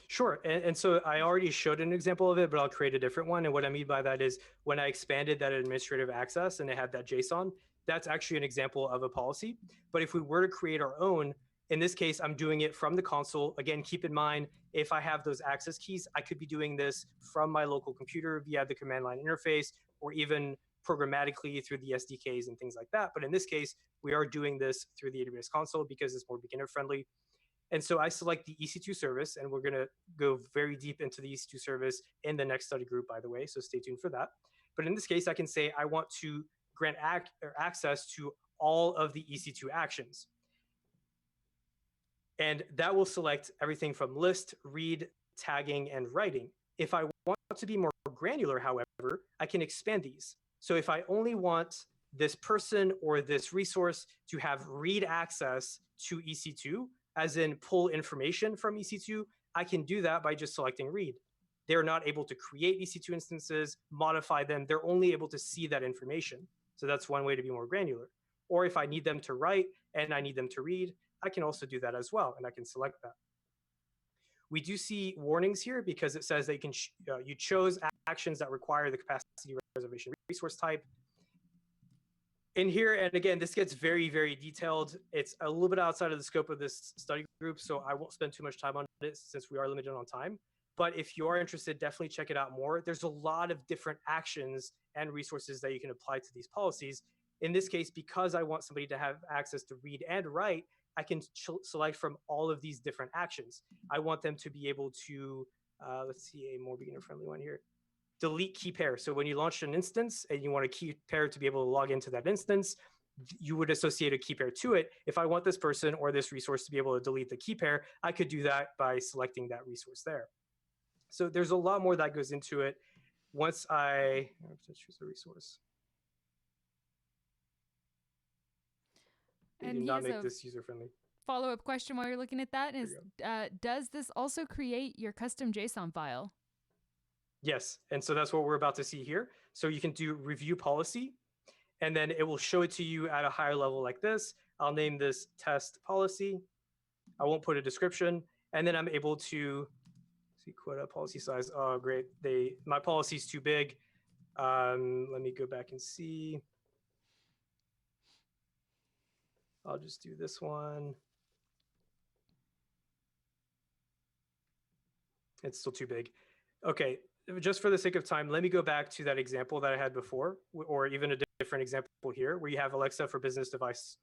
[SPEAKER 2] Sure. And so I already showed an example of it, but I'll create a different one. And what I mean by that is when I expanded that administrative access and it had that JSON, that's actually an example of a policy. But if we were to create our own, in this case, I'm doing it from the console. Again, keep in mind, if I have those access keys, I could be doing this from my local computer via the command line interface or even programmatically through the SDKs and things like that. But in this case, we are doing this through the AWS console because it's more beginner friendly. And so I select the EC2 service, and we're going to go very deep into the EC2 service in the next study group, by the way. So stay tuned for that. But in this case, I can say I want to grant access to all of the EC2 actions. And that will select everything from list, read, tagging, and writing. If I want to be more granular, however, I can expand these. So if I only want this person or this resource to have read access to EC2, as in pull information from EC2, I can do that by just selecting read. They're not able to create EC2 instances, modify them. They're only able to see that information. So that's one way to be more granular. Or if I need them to write and I need them to read, I can also do that as well, and I can select that. We do see warnings here because it says that you chose actions that require the capacity reservation resource type. In here, and again, this gets very, very detailed. It's a little bit outside of the scope of this study group, so I won't spend too much time on it since we are limited on time. But if you are interested, definitely check it out more. There's a lot of different actions and resources that you can apply to these policies. In this case, because I want somebody to have access to read and write, I can select from all of these different actions. I want them to be able to, let's see, a more beginner-friendly one here. Delete key pair. So when you launch an instance and you want a key pair to be able to log into that instance, you would associate a key pair to it. If I want this person or this resource to be able to delete the key pair, I could do that by selecting that resource there. So there's a lot more that goes into it. Once I have to choose a resource. They
[SPEAKER 1] And
[SPEAKER 2] do
[SPEAKER 1] he
[SPEAKER 2] not
[SPEAKER 1] has
[SPEAKER 2] make
[SPEAKER 1] a
[SPEAKER 2] this user-friendly.
[SPEAKER 1] follow-up question while you're looking at that is does this also create your custom JSON file?
[SPEAKER 2] Yes, and so that's what we're about to see here. So you can do review policy, and then it will show it to you at a higher level like this. I'll name this test policy. I won't put a description, and then I'm able to see quota policy size. Oh, great! My policy is too big. Let me go back and see. I'll just do this one. It's still too big. Okay, just for the sake of time, let me go back to that example that I had before, or even a different example here, where you have Alexa for business device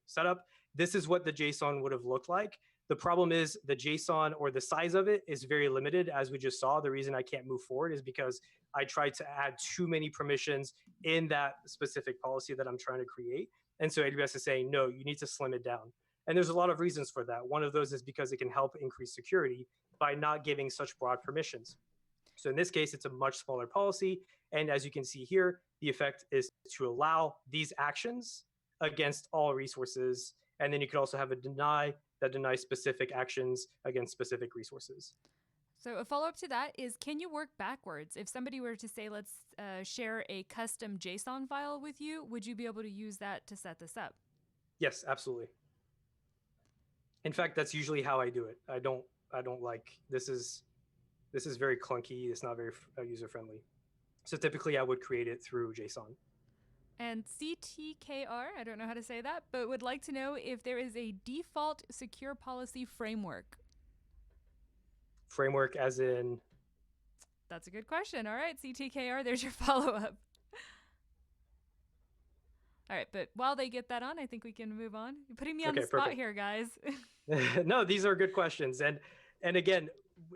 [SPEAKER 2] setup. This is what the JSON would have looked like. The problem is the JSON or the size of it is very limited, as we just saw. The reason I can't move forward is because I tried to add too many permissions in that specific policy that I'm trying to create. And so AWS is saying, no, you need to slim it down. And there's a lot of reasons for that. One of those is because it can help increase security by not giving such broad permissions. So in this case, it's a much smaller policy. And as you can see here, the effect is to allow these actions against all resources. And then you could also have a deny that denies specific actions against specific resources.
[SPEAKER 1] So a follow-up to that is, can you work backwards? If somebody were to say, let's share a custom JSON file with you, would you be able to use that to set this up?
[SPEAKER 2] Yes, absolutely. In fact, that's usually how I do it. I don't like, this is very clunky. It's not very user-friendly. So typically I would create it through JSON.
[SPEAKER 1] And CTKR, I don't know how to say that, but would like to know if there is a default secure policy framework.
[SPEAKER 2] Framework as in?
[SPEAKER 1] That's a good question. All right, CTKR, there's your follow up. All right, but while they get that on, I think we can move on. You're putting me on the
[SPEAKER 2] Okay,
[SPEAKER 1] spot
[SPEAKER 2] perfect.
[SPEAKER 1] here, guys.
[SPEAKER 2] No, these are good questions. And again,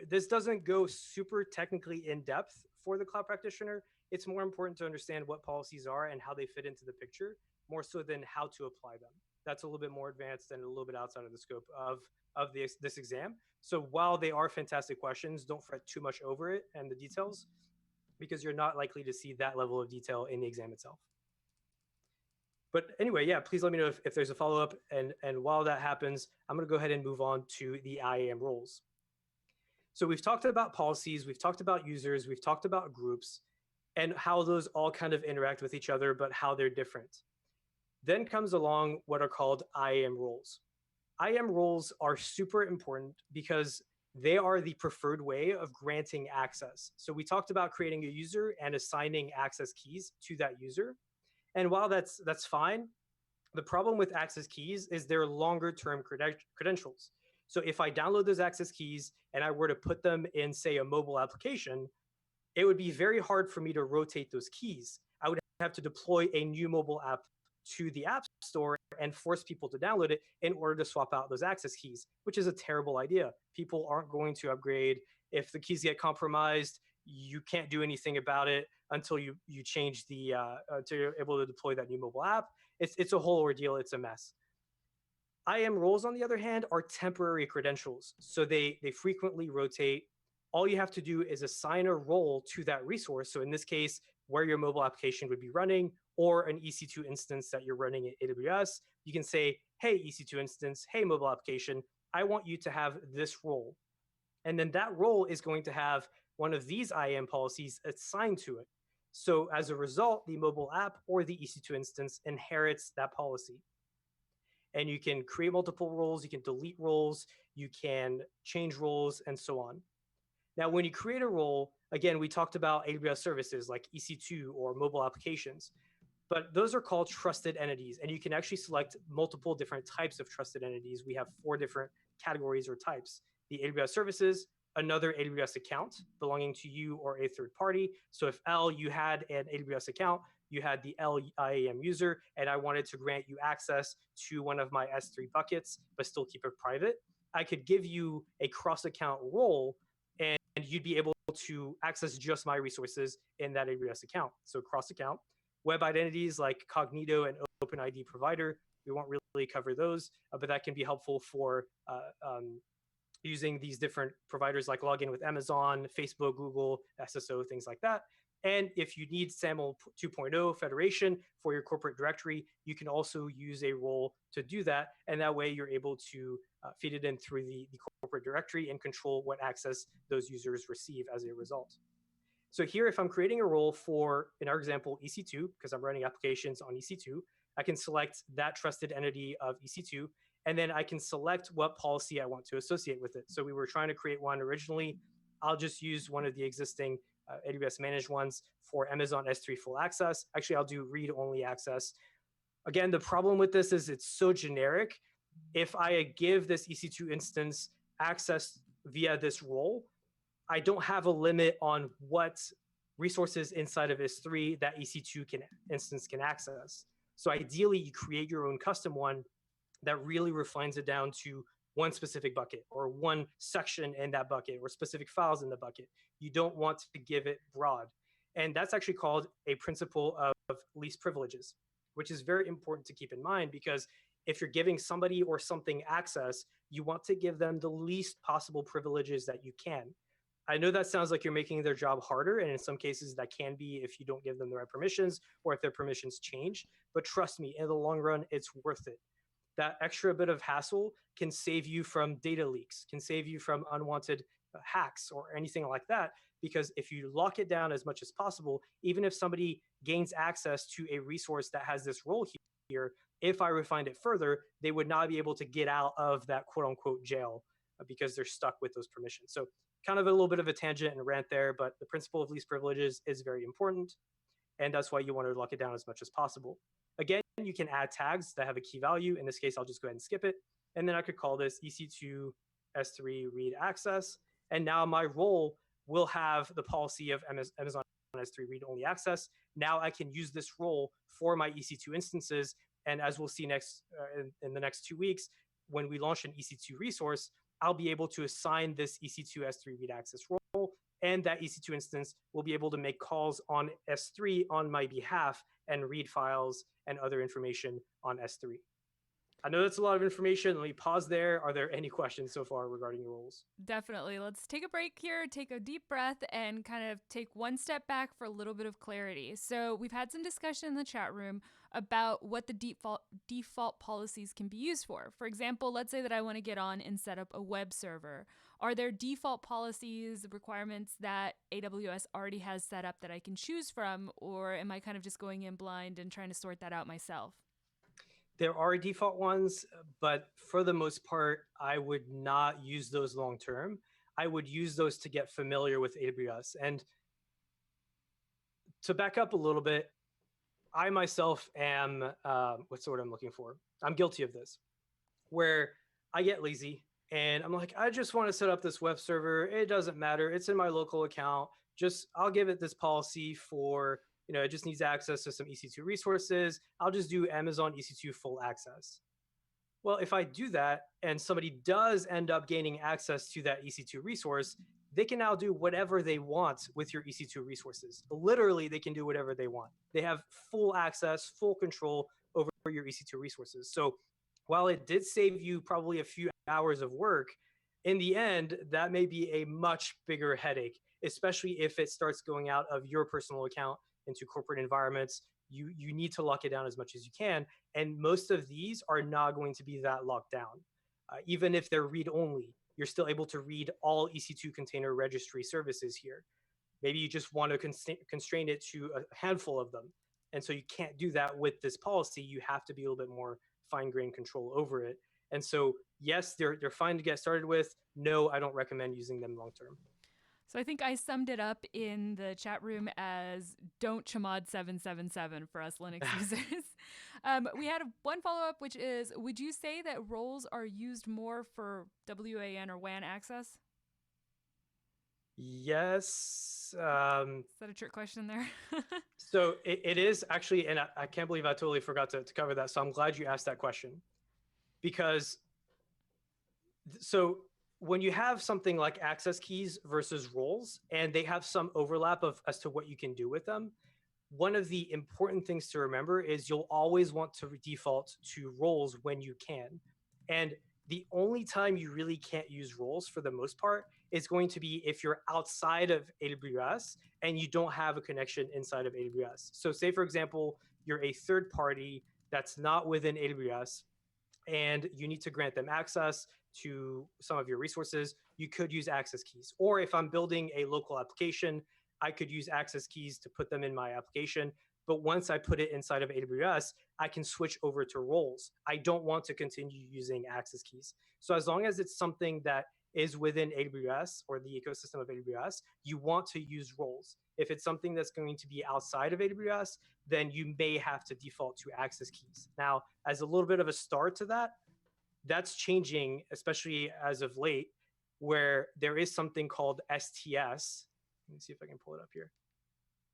[SPEAKER 2] this doesn't go super technically in depth for the cloud practitioner. It's more important to understand what policies are and how they fit into the picture, more so than how to apply them. That's a little bit more advanced and a little bit outside of the scope of this exam. So while they are fantastic questions, don't fret too much over it and the details, because you're not likely to see that level of detail in the exam itself. But anyway, yeah, please let me know if there's a follow-up. And while that happens, I'm going to go ahead and move on to the IAM roles. So we've talked about policies, we've talked about users, we've talked about groups, and how those all kind of interact with each other, but how they're different. Then comes along what are called IAM roles. IAM roles are super important because they are the preferred way of granting access. So we talked about creating a user and assigning access keys to that user. And while that's fine, the problem with access keys is they're longer term credentials. So if I download those access keys and I were to put them in, say, a mobile application, it would be very hard for me to rotate those keys. I would have to deploy a new mobile app to the App Store and force people to download it in order to swap out those access keys, which is a terrible idea. People aren't going to upgrade. If the keys get compromised, you can't do anything about it until you change until you're able to deploy that new mobile app. It's a whole ordeal. It's a mess. IAM roles, on the other hand, are temporary credentials. So they frequently rotate. All you have to do is assign a role to that resource. So in this case, where your mobile application would be running, or an EC2 instance that you're running at AWS, you can say, hey, EC2 instance, hey, mobile application, I want you to have this role. And then that role is going to have one of these IAM policies assigned to it. So as a result, the mobile app or the EC2 instance inherits that policy. And you can create multiple roles, you can delete roles, you can change roles, and so on. Now, when you create a role, again, we talked about AWS services like EC2 or mobile applications, but those are called trusted entities. And you can actually select multiple different types of trusted entities. We have 4 different categories or types: the AWS services, another AWS account belonging to you or a third party. So if L, you had an AWS account, you had the L IAM user, and I wanted to grant you access to one of my S3 buckets, but still keep it private, I could give you a cross account role and you'd be able to access just my resources in that AWS account. So cross account. Web identities like Cognito and OpenID provider, we won't really cover those, but that can be helpful for using these different providers like login with Amazon, Facebook, Google, SSO, things like that. And if you need SAML 2.0 federation for your corporate directory, you can also use a role to do that. And that way you're able to feed it in through the corporate directory and control what access those users receive as a result. So here, if I'm creating a role for, in our example, EC2, because I'm running applications on EC2, I can select that trusted entity of EC2, and then I can select what policy I want to associate with it. So we were trying to create one originally. I'll just use one of the existing AWS managed ones for Amazon S3 full access. Actually, I'll do read-only access. Again, the problem with this is it's so generic. If I give this EC2 instance access via this role, I don't have a limit on what resources inside of S3 that EC2 instance can access. So ideally, you create your own custom one that really refines it down to one specific bucket or one section in that bucket or specific files in the bucket. You don't want to give it broad. And that's actually called a principle of least privileges, which is very important to keep in mind, because if you're giving somebody or something access, you want to give them the least possible privileges that you can. I know that sounds like you're making their job harder, and in some cases that can be if you don't give them the right permissions or if their permissions change. But trust me, in the long run, it's worth it. That extra bit of hassle can save you from data leaks, can save you from unwanted hacks or anything like that. Because if you lock it down as much as possible, even if somebody gains access to a resource that has this role here, if I refined it further, they would not be able to get out of that quote unquote jail because they're stuck with those permissions. So kind of a little bit of a tangent and a rant there, but the principle of least privileges is very important. and that's why you want to lock it down as much as possible. Again, you can add tags that have a key value. In this case, I'll just go ahead and skip it. And then I could call this EC2 S3 read access. And now my role will have the policy of Amazon S3 read only access. Now I can use this role for my EC2 instances. And as we'll see next in the next 2 weeks, when we launch an EC2 resource, I'll be able to assign this EC2 S3 read access role, and that EC2 instance will be able to make calls on S3 on my behalf and read files and other information on S3. I know that's a lot of information. Let me pause there. Are there any questions so far regarding roles?
[SPEAKER 1] Definitely. Let's take a break here, take a deep breath, and kind of take one step back for a little bit of clarity. So, we've had some discussion in the chat room about what the default policies can be used for. For example, let's say that I want to get on and set up a web server. Are there default policies, requirements that AWS already has set up that I can choose from, or am I kind of just going in blind and trying to sort that out myself?
[SPEAKER 2] There are default ones, but for the most part, I would not use those long term. I would use those to get familiar with AWS. And to back up a little bit, I myself am, what's the word I'm looking for? I'm guilty of this, where I get lazy and I'm like, I just want to set up this web server. It doesn't matter. It's in my local account. Just, I'll give it this policy for, it just needs access to some EC2 resources. I'll just do Amazon EC2 full access. Well, if I do that and somebody does end up gaining access to that EC2 resource, they can now do whatever they want with your EC2 resources. Literally, they can do whatever they want. They have full access, full control over your EC2 resources. So while it did save you probably a few hours of work, in the end, that may be a much bigger headache, especially if it starts going out of your personal account into corporate environments. You need to lock it down as much as you can. And most of these are not going to be that locked down. Even if they're read only, you're still able to read all EC2 container registry services here. Maybe you just want to constrain it to a handful of them. And so you can't do that with this policy. You have to be a little bit more fine-grained control over it. And so, yes, they're fine to get started with. No, I don't recommend using them long-term.
[SPEAKER 1] So I think I summed it up in the chat room as don't chmod 777 for us Linux users. We had one follow-up, which is, would you say that roles are used more for WAN or WAN access?
[SPEAKER 2] Yes.
[SPEAKER 1] Is that a trick question there?
[SPEAKER 2] So it is actually, and I can't believe I totally forgot to cover that. So I'm glad you asked that question, because so when you have something like access keys versus roles, and they have some overlap of as to what you can do with them, one of the important things to remember is you'll always want to default to roles when you can. And the only time you really can't use roles for the most part is going to be if you're outside of AWS and you don't have a connection inside of AWS. So say, for example, you're a third party that's not within AWS and you need to grant them access to some of your resources, you could use access keys. Or if I'm building a local application, I could use access keys to put them in my application. But once I put it inside of AWS, I can switch over to roles. I don't want to continue using access keys. So as long as it's something that is within AWS or the ecosystem of AWS, you want to use roles. If it's something that's going to be outside of AWS, then you may have to default to access keys. Now, as a little bit of a start to that, that's changing, especially as of late, where there is something called STS. Let me see if I can pull it up here.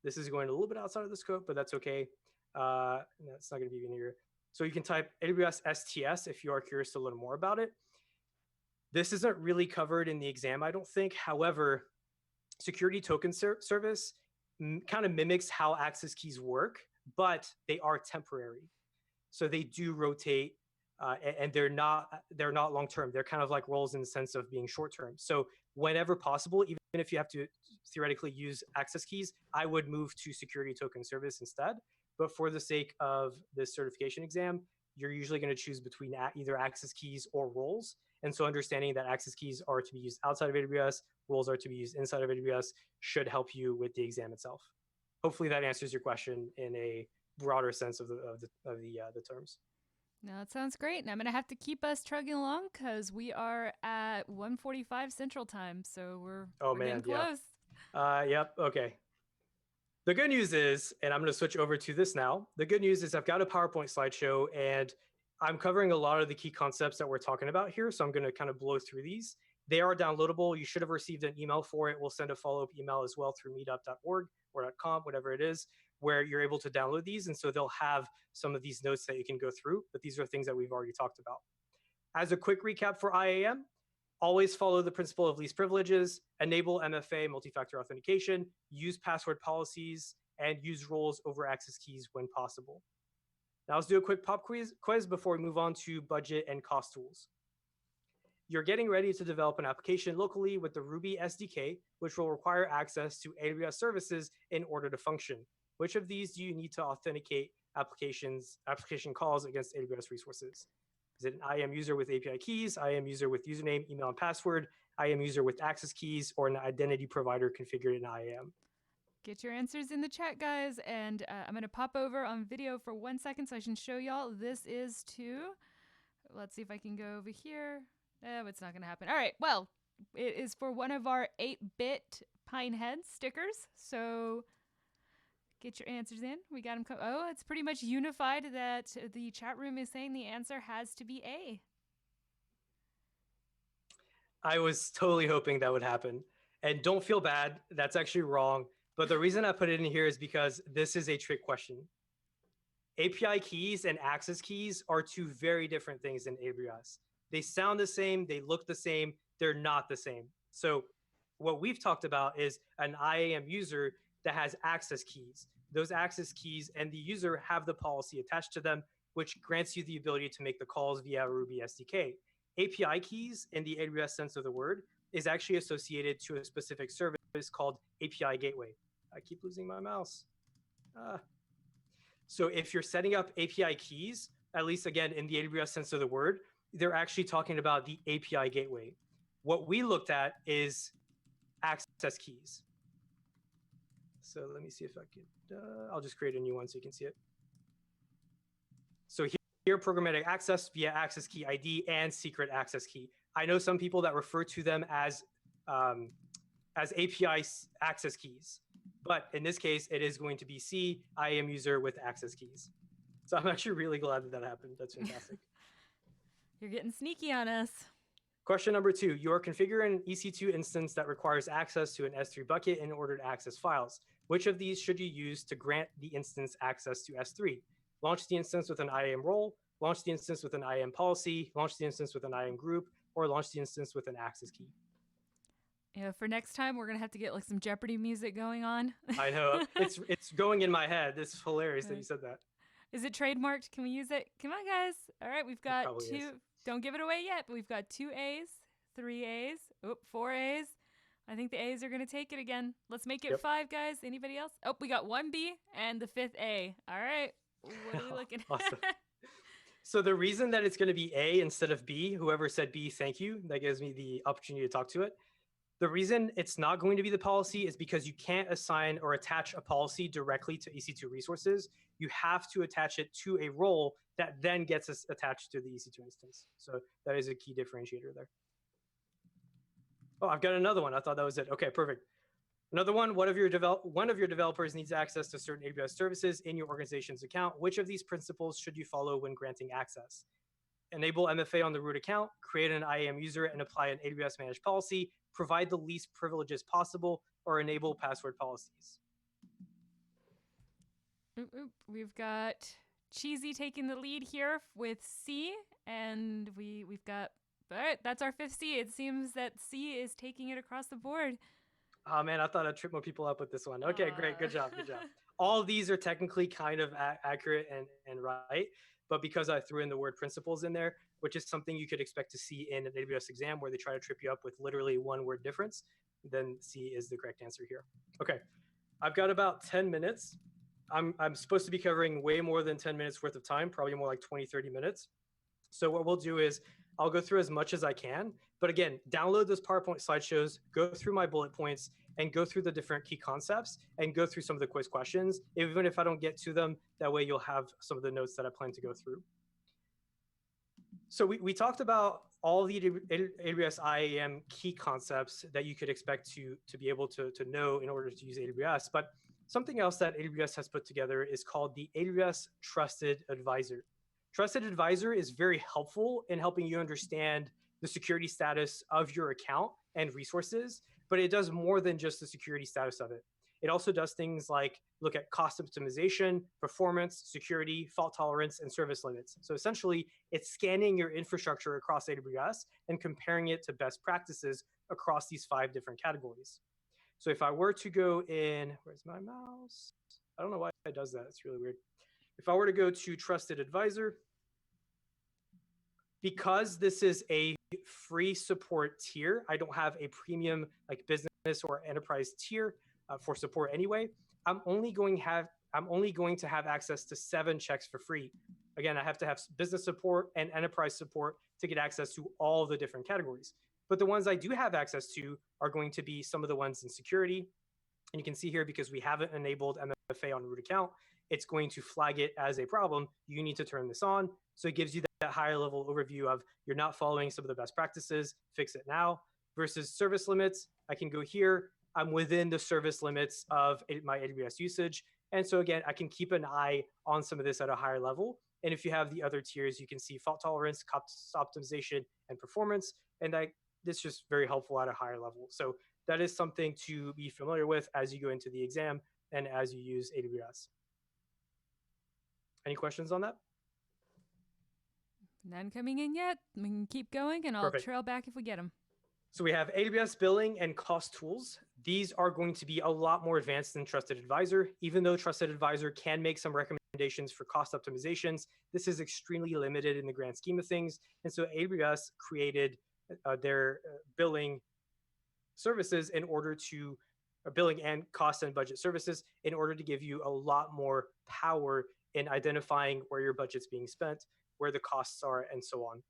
[SPEAKER 2] This is going a little bit outside of the scope, but that's okay. It's not going to be in here. So you can type AWS STS if you are curious to learn more about it. This isn't really covered in the exam, I don't think. However, security token service kind of mimics how access keys work, but they are temporary. So they do rotate, and they're not long term. They're kind of like roles in the sense of being short term. So whenever possible, even if you have to theoretically use access keys, I would move to security token service instead. But for the sake of this certification exam, you're usually going to choose between either access keys or roles. And so understanding that access keys are to be used outside of AWS, roles are to be used inside of AWS should help you with the exam itself. Hopefully that answers your question in a broader sense of the terms.
[SPEAKER 1] No, that sounds great. And I'm going to have to keep us trugging along because we are at 1:45 Central Time. So we're getting close.
[SPEAKER 2] Yeah. Yep. Okay. The good news is, and I'm going to switch over to this now. The good news is I've got a PowerPoint slideshow and I'm covering a lot of the key concepts that we're talking about here. So I'm going to kind of blow through these. They are downloadable. You should have received an email for it. We'll send a follow-up email as well through meetup.org or .com, whatever it is, where you're able to download these. And so they'll have some of these notes that you can go through, but these are things that we've already talked about. As a quick recap for IAM, always follow the principle of least privileges, enable MFA, multi-factor authentication, use password policies, and use roles over access keys when possible. Now let's do a quick pop quiz before we move on to budget and cost tools. You're getting ready to develop an application locally with the Ruby SDK, which will require access to AWS services in order to function. Which of these do you need to authenticate application calls against AWS resources? Is it an IAM user with API keys, IAM user with username, email, and password, IAM user with access keys, or an identity provider configured in IAM?
[SPEAKER 1] Get your answers in the chat, guys. And I'm going to pop over on video for 1 second so I can show y'all. This is to, let's see if I can go over here. It's not going to happen. All right. Well, it is for one of our 8-bit Pinehead stickers. So get your answers in. We got them. Oh, it's pretty much unified that the chat room is saying the answer has to be A.
[SPEAKER 2] I was totally hoping that would happen. And don't feel bad. That's actually wrong. But the reason I put it in here is because this is a trick question. API keys and access keys are two very different things in AWS. They sound the same, they look the same, they're not the same. So what we've talked about is an IAM user that has access keys. Those access keys and the user have the policy attached to them, which grants you the ability to make the calls via Ruby SDK. API keys, in the AWS sense of the word, is actually associated to a specific service called API Gateway. I keep losing my mouse. So if you're setting up API keys, at least again in the AWS sense of the word, they're actually talking about the API gateway. What we looked at is access keys. So let me see if I could, I'll just create a new one so you can see it. So here, programmatic access via access key ID and secret access key. I know some people that refer to them as API access keys, but in this case, it is going to be C, IAM user with access keys. So I'm actually really glad that happened. That's fantastic.
[SPEAKER 1] You're getting sneaky on us.
[SPEAKER 2] Question number 2, you are configuring an EC2 instance that requires access to an S3 bucket in order to access files. Which of these should you use to grant the instance access to S3? Launch the instance with an IAM role, launch the instance with an IAM policy, launch the instance with an IAM group, or launch the instance with an access key.
[SPEAKER 1] Yeah, for next time, we're going to have to get like some Jeopardy music going on.
[SPEAKER 2] I know. It's going in my head. It's hilarious that you said that.
[SPEAKER 1] Is it trademarked? Can we use it? Come on, guys. All right, we've got 2.
[SPEAKER 2] Is.
[SPEAKER 1] Don't give it away yet, but we've got 2 A's, 3 A's, 4 A's. I think the A's are going to take it again. Let's make it 5, guys. Anybody else? Oh, we got 1 B and the 5th A. All right. What are we looking
[SPEAKER 2] awesome. So the reason that it's going to be A instead of B, whoever said B, thank you. That gives me the opportunity to talk to it. The reason it's not going to be the policy is because you can't assign or attach a policy directly to EC2 resources. You have to attach it to a role that then gets attached to the EC2 instance. So that is a key differentiator there. Oh, I've got another one. I thought that was it. Okay, perfect. Another one, one of your developers needs access to certain AWS services in your organization's account. Which of these principles should you follow when granting access? Enable MFA on the root account, create an IAM user and apply an AWS managed policy, provide the least privileges possible, or enable password policies.
[SPEAKER 1] We've got Cheesy taking the lead here with C, and we've got, all right, that's our 5th C. It seems that C is taking it across the board.
[SPEAKER 2] Oh man, I thought I'd trip more people up with this one. Okay, great, good job, good job. All of these are technically kind of accurate and right, but because I threw in the word principles in there, which is something you could expect to see in an AWS exam where they try to trip you up with literally 1 word difference, then C is the correct answer here. Okay, I've got about 10 minutes. I'm supposed to be covering way more than 10 minutes worth of time, probably more like 20, 30 minutes. So what we'll do is I'll go through as much as I can, but again, download those PowerPoint slideshows, go through my bullet points, and go through the different key concepts and go through some of the quiz questions. Even if I don't get to them, that way you'll have some of the notes that I plan to go through. So we talked about all the AWS IAM key concepts that you could expect to be able to know in order to use AWS, but Something else that AWS has put together is called the AWS Trusted Advisor. Trusted Advisor is very helpful in helping you understand the security status of your account and resources, but it does more than just the security status of it. It also does things like look at cost optimization, performance, security, fault tolerance, and service limits. So essentially, it's scanning your infrastructure across AWS and comparing it to best practices across these 5 different categories. So if I were to go in, where's my mouse? I don't know why it does that. It's really weird. If I were to go to Trusted Advisor, because this is a free support tier, I don't have a premium like business or enterprise tier for support anyway. I'm only going to have access to 7 checks for free. Again, I have to have business support and enterprise support to get access to all the different categories. But the ones I do have access to are going to be some of the ones in security. And you can see here, because we haven't enabled MFA on root account, it's going to flag it as a problem. You need to turn this on. So it gives you that higher level overview of you're not following some of the best practices, fix it now. Versus service limits, I can go here. I'm within the service limits of my AWS usage. And so again, I can keep an eye on some of this at a higher level. And if you have the other tiers, you can see fault tolerance, cost optimization, and performance. And this is just very helpful at a higher level. So that is something to be familiar with as you go into the exam and as you use AWS. Any questions on that?
[SPEAKER 1] None coming in yet. We can keep going, and I'll
[SPEAKER 2] Perfect.
[SPEAKER 1] trail back if we get them.
[SPEAKER 2] So we have AWS billing and cost tools. These are going to be a lot more advanced than Trusted Advisor. Even though Trusted Advisor can make some recommendations for cost optimizations, this is extremely limited in the grand scheme of things. And so AWS created their billing services in order to billing and cost and budget services in order to give you a lot more power in identifying where your budget's being spent, where the costs are, and so on.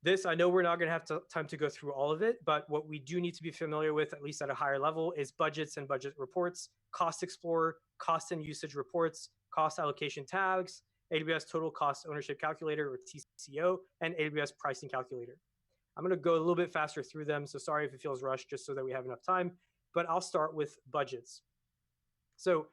[SPEAKER 2] This, I know we're not going to have time to go through all of it, but what we do need to be familiar with, at least at a higher level, is budgets and budget reports, Cost Explorer, cost and usage reports, cost allocation tags, AWS Total Cost Ownership Calculator, or TCO, and AWS Pricing Calculator. I'm going to go a little bit faster through them, so sorry if it feels rushed, just so that we have enough time, but I'll start with budgets. So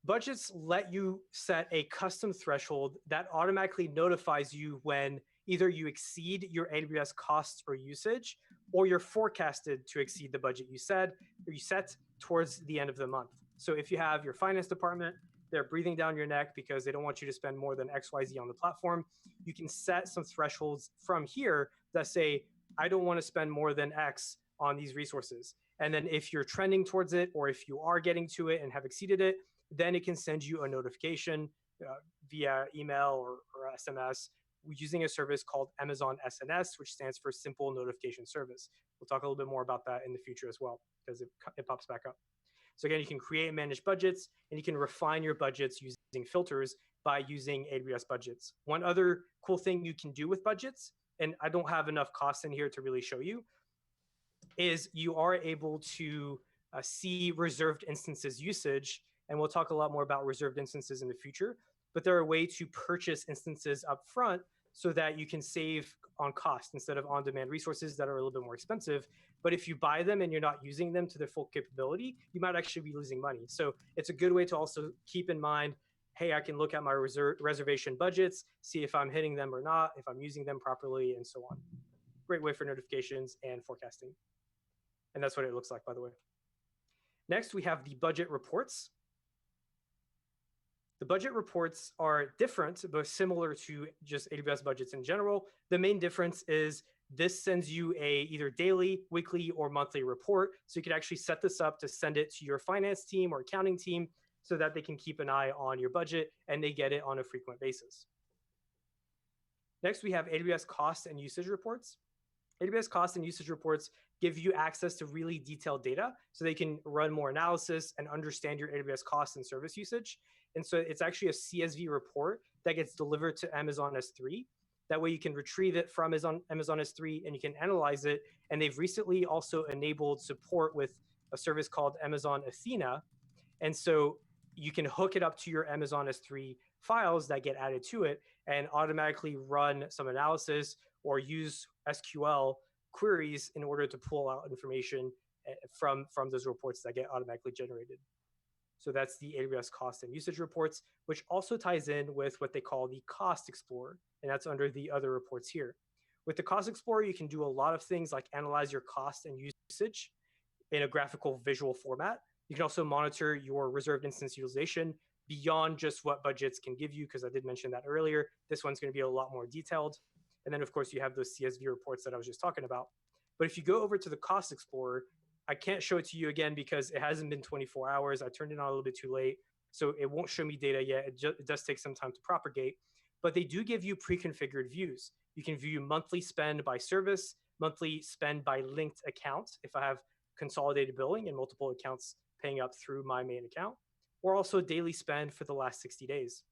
[SPEAKER 2] budgets let you set a custom threshold that automatically notifies you when either you exceed your AWS costs or usage, or you're forecasted to exceed the budget you set towards the end of the month. So if you have your finance department, they're breathing down your neck because they don't want you to spend more than XYZ on the platform, you can set some thresholds from here that say, I don't want to spend more than X on these resources. And then if you're trending towards it, or if you are getting to it and have exceeded it, then it can send you a notification via email or SMS using a service called Amazon SNS, which stands for Simple Notification Service. We'll talk a little bit more about that in the future as well, because it pops back up. So again, you can create and manage budgets, and you can refine your budgets using filters by using AWS budgets. One other cool thing you can do with budgets, and I don't have enough costs in here to really show you, is you are able to see reserved instances usage. And we'll talk a lot more about reserved instances in the future, but there are ways to purchase instances up front so that you can save on cost instead of on-demand resources that are a little bit more expensive. But if you buy them and you're not using them to their full capability, you might actually be losing money. So it's a good way to also keep in mind, hey, I can look at my reservation budgets, see if I'm hitting them or not, if I'm using them properly, and so on. Great way for notifications and forecasting. And that's what it looks like, by the way. Next, we have the budget reports. The budget reports are different, but similar to just AWS budgets in general. The main difference is this sends you a either daily, weekly, or monthly report. So you can actually set this up to send it to your finance team or accounting team so that they can keep an eye on your budget and they get it on a frequent basis. Next, we have AWS cost and usage reports. AWS cost and usage reports give you access to really detailed data so they can run more analysis and understand your AWS cost and service usage. And so it's actually a CSV report that gets delivered to Amazon S3. That way you can retrieve it from Amazon S3 and you can analyze it. And they've recently also enabled support with a service called Amazon Athena. And so you can hook it up to your Amazon S3 files that get added to it and automatically run some analysis or use SQL queries in order to pull out information from those reports that get automatically generated. So that's the AWS cost and usage reports, which also ties in with what they call the cost explorer, and that's under the other reports here. With the cost explorer, you can do a lot of things like analyze your cost and usage in a graphical visual format. You can also monitor your reserved instance utilization beyond just what budgets can give you, because I did mention that earlier. This one's going to be a lot more detailed. And then, of course, you have those CSV reports that I was just talking about. But if you go over to the Cost Explorer, I can't show it to you again because it hasn't been 24 hours. I turned it on a little bit too late, so it won't show me data yet. It does take some time to propagate, but they do give you pre-configured views. You can view monthly spend by service, monthly spend by linked account, if I have consolidated billing and multiple accounts paying up through my main account, or also daily spend for the last 60 days.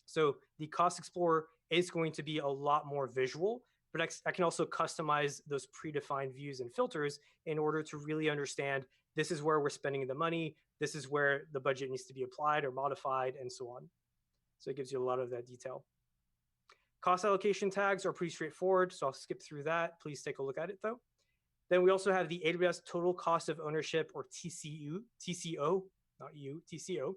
[SPEAKER 2] So the Cost Explorer is going to be a lot more visual, but I can also customize those predefined views and filters in order to really understand this is where we're spending the money, this is where the budget needs to be applied or modified, and so on. So it gives you a lot of that detail. Cost allocation tags are pretty straightforward, so I'll skip through that. Please take a look at it though. Then we also have the AWS total cost of ownership, or TCO, not you, TCO,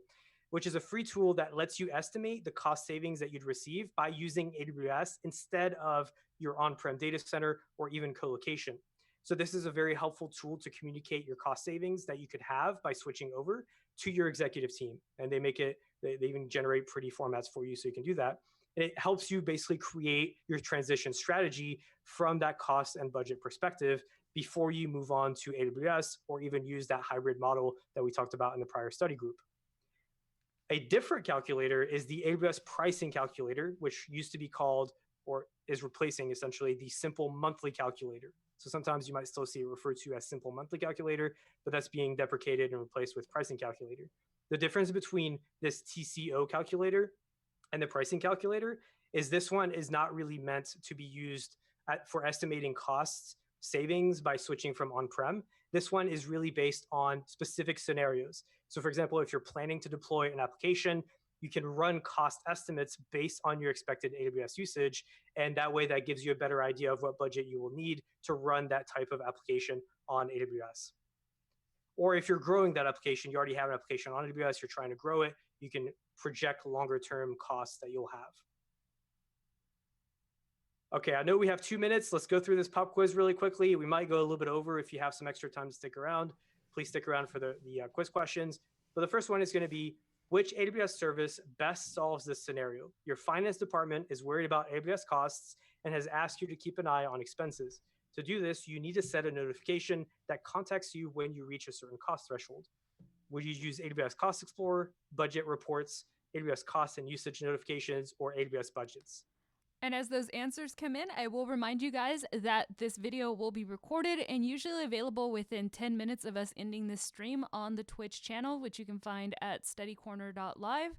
[SPEAKER 2] which is a free tool that lets you estimate the cost savings that you'd receive by using AWS instead of your on-prem data center or even co-location. So this is a very helpful tool to communicate your cost savings that you could have by switching over to your executive team. And they even generate pretty formats for you so you can do that. And it helps you basically create your transition strategy from that cost and budget perspective before you move on to AWS or even use that hybrid model that we talked about in the prior study group. A different calculator is the AWS pricing calculator, which used to be called, or is replacing essentially, the simple monthly calculator. So sometimes you might still see it referred to as simple monthly calculator, but that's being deprecated and replaced with pricing calculator. The difference between this TCO calculator and the pricing calculator is this one is not really meant to be used for estimating costs savings by switching from on-prem. This one is really based on specific scenarios. So for example, if you're planning to deploy an application, you can run cost estimates based on your expected AWS usage. And that way that gives you a better idea of what budget you will need to run that type of application on AWS. Or if you're growing that application, you already have an application on AWS, you're trying to grow it, you can project longer term costs that you'll have. Okay, I know we have 2 minutes. Let's go through this pop quiz really quickly. We might go a little bit over. If you have some extra time to stick around, please stick around for the quiz questions. But the first one is going to be, which AWS service best solves this scenario? Your finance department is worried about AWS costs and has asked you to keep an eye on expenses. To do this, you need to set a notification that contacts you when you reach a certain cost threshold. Would you use AWS Cost Explorer, budget reports, AWS cost and usage notifications, or AWS budgets?
[SPEAKER 1] And as those answers come in, I will remind you guys that this video will be recorded and usually available within 10 minutes of us ending this stream on the Twitch channel, which you can find at studycorner.live.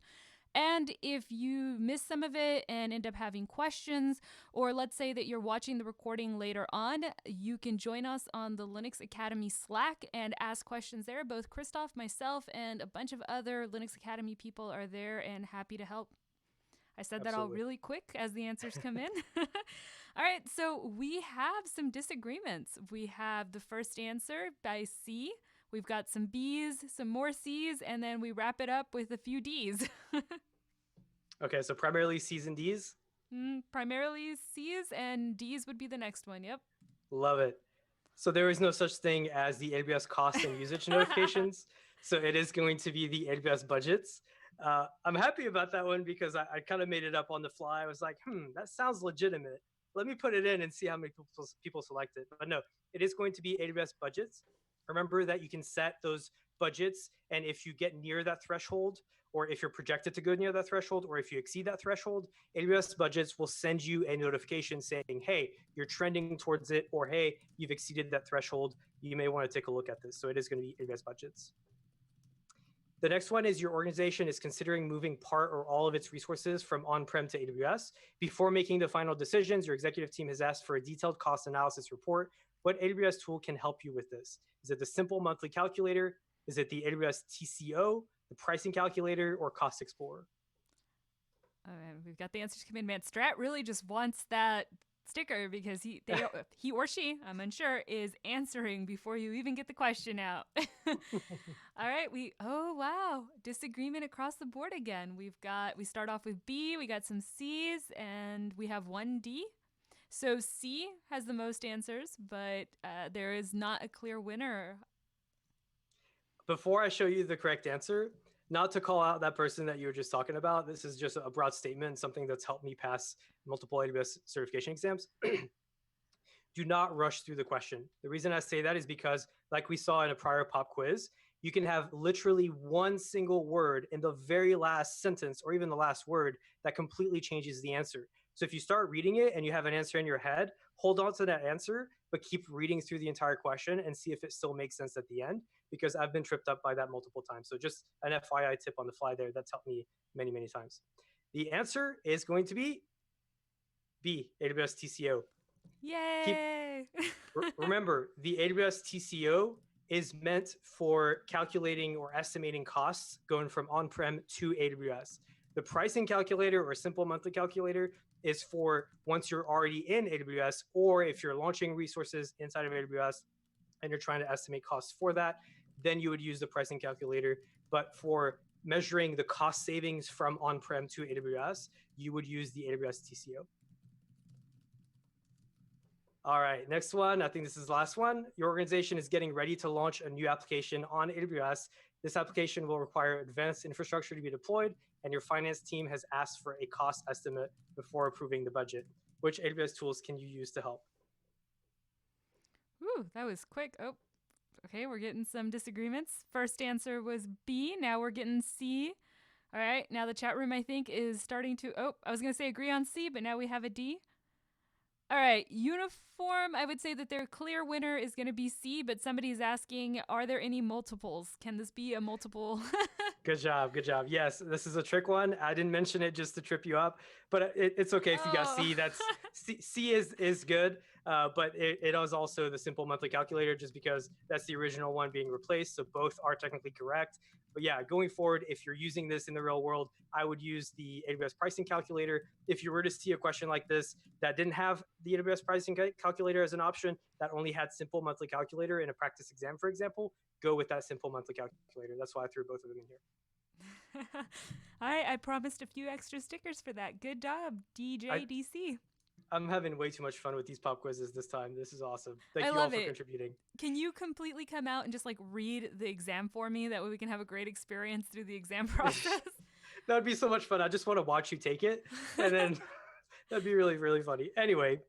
[SPEAKER 1] And if you miss some of it and end up having questions, or let's say that you're watching the recording later on, you can join us on the Linux Academy Slack and ask questions there. Both Christoph, myself, and a bunch of other Linux Academy people are there and happy to help. I said that all really quick as the answers come in. All right, so we have some disagreements. We have the first answer by C. We've got some B's, some more C's, and then we wrap it up with a few D's.
[SPEAKER 2] Okay, so primarily C's and D's?
[SPEAKER 1] Primarily C's, and D's would be the next one, yep.
[SPEAKER 2] Love it. So there is no such thing as the AWS cost and usage notifications. So it is going to be the AWS budgets. I'm happy about that one because I kind of made it up on the fly. I was like, that sounds legitimate. Let me put it in and see how many people select it. But no, it is going to be AWS budgets. Remember that you can set those budgets, and if you get near that threshold, or if you're projected to go near that threshold, or if you exceed that threshold, AWS budgets will send you a notification saying, hey, you're trending towards it, or hey, you've exceeded that threshold. You may want to take a look at this. So it is going to be AWS budgets. The next one is your organization is considering moving part or all of its resources from on-prem to AWS. Before making the final decisions, your executive team has asked for a detailed cost analysis report. What AWS tool can help you with this? Is it the simple monthly calculator? Is it the AWS TCO, the pricing calculator, or Cost Explorer?
[SPEAKER 1] We've got the answers come in. Man, Strat really just wants that sticker because he or she, I'm unsure, is answering before you even get the question out. All right, oh wow, disagreement across the board again. We start off with B, we got some C's, and we have one D. So C has the most answers, but there is not a clear winner.
[SPEAKER 2] Before I show you the correct answer, not to call out that person that you were just talking about, this is just a broad statement, something that's helped me pass multiple AWS certification exams. Do not rush through the question. The reason I say that is because, like we saw in a prior pop quiz, you can have literally one single word in the very last sentence or even the last word that completely changes the answer. So if you start reading it and you have an answer in your head, hold on to that answer, but keep reading through the entire question and see if it still makes sense at the end, because I've been tripped up by that multiple times. So just an FYI tip on the fly there, that's helped me many, many times. The answer is going to be B, AWS TCO.
[SPEAKER 1] Yay!
[SPEAKER 2] Remember, the AWS TCO is meant for calculating or estimating costs going from on-prem to AWS. The pricing calculator or simple monthly calculator is for once you're already in AWS, or if you're launching resources inside of AWS and you're trying to estimate costs for that, then you would use the pricing calculator. But for measuring the cost savings from on-prem to AWS, you would use the AWS TCO. All right, next one. I think this is the last one. Your organization is getting ready to launch a new application on AWS. This application will require advanced infrastructure to be deployed, and your finance team has asked for a cost estimate before approving the budget. Which AWS tools can you use to help?
[SPEAKER 1] Ooh, that was quick. Oh, okay, we're getting some disagreements. First answer was B. Now we're getting C. All right, now the chat room, I think, is starting to. Oh, I was going to say agree on C, but now we have a D. All right, uniform. I would say that their clear winner is going to be C, but somebody's asking, are there any multiples? Can this be a multiple?
[SPEAKER 2] Good job. Good job. Yes, this is a trick one. I didn't mention it just to trip you up, but it's okay if you got C. That's C is good, but it is also the simple monthly calculator just because that's the original one being replaced. So both are technically correct. But yeah, going forward, if you're using this in the real world, I would use the AWS pricing calculator. If you were to see a question like this that didn't have the AWS pricing calculator as an option, that only had simple monthly calculator in a practice exam, for example, go with that simple monthly calculator. That's why I threw both of them in here.
[SPEAKER 1] I promised a few extra stickers for that. Good job, DJDC.
[SPEAKER 2] I'm having way too much fun with these pop quizzes this time. This is awesome. Thank
[SPEAKER 1] I
[SPEAKER 2] you all
[SPEAKER 1] love
[SPEAKER 2] for
[SPEAKER 1] it.
[SPEAKER 2] contributing.
[SPEAKER 1] Can you completely come out and just like read the exam for me? That way we can have a great experience through the exam process.
[SPEAKER 2] That would be so much fun. I just want to watch you take it. And then that'd be really, really funny. Anyway,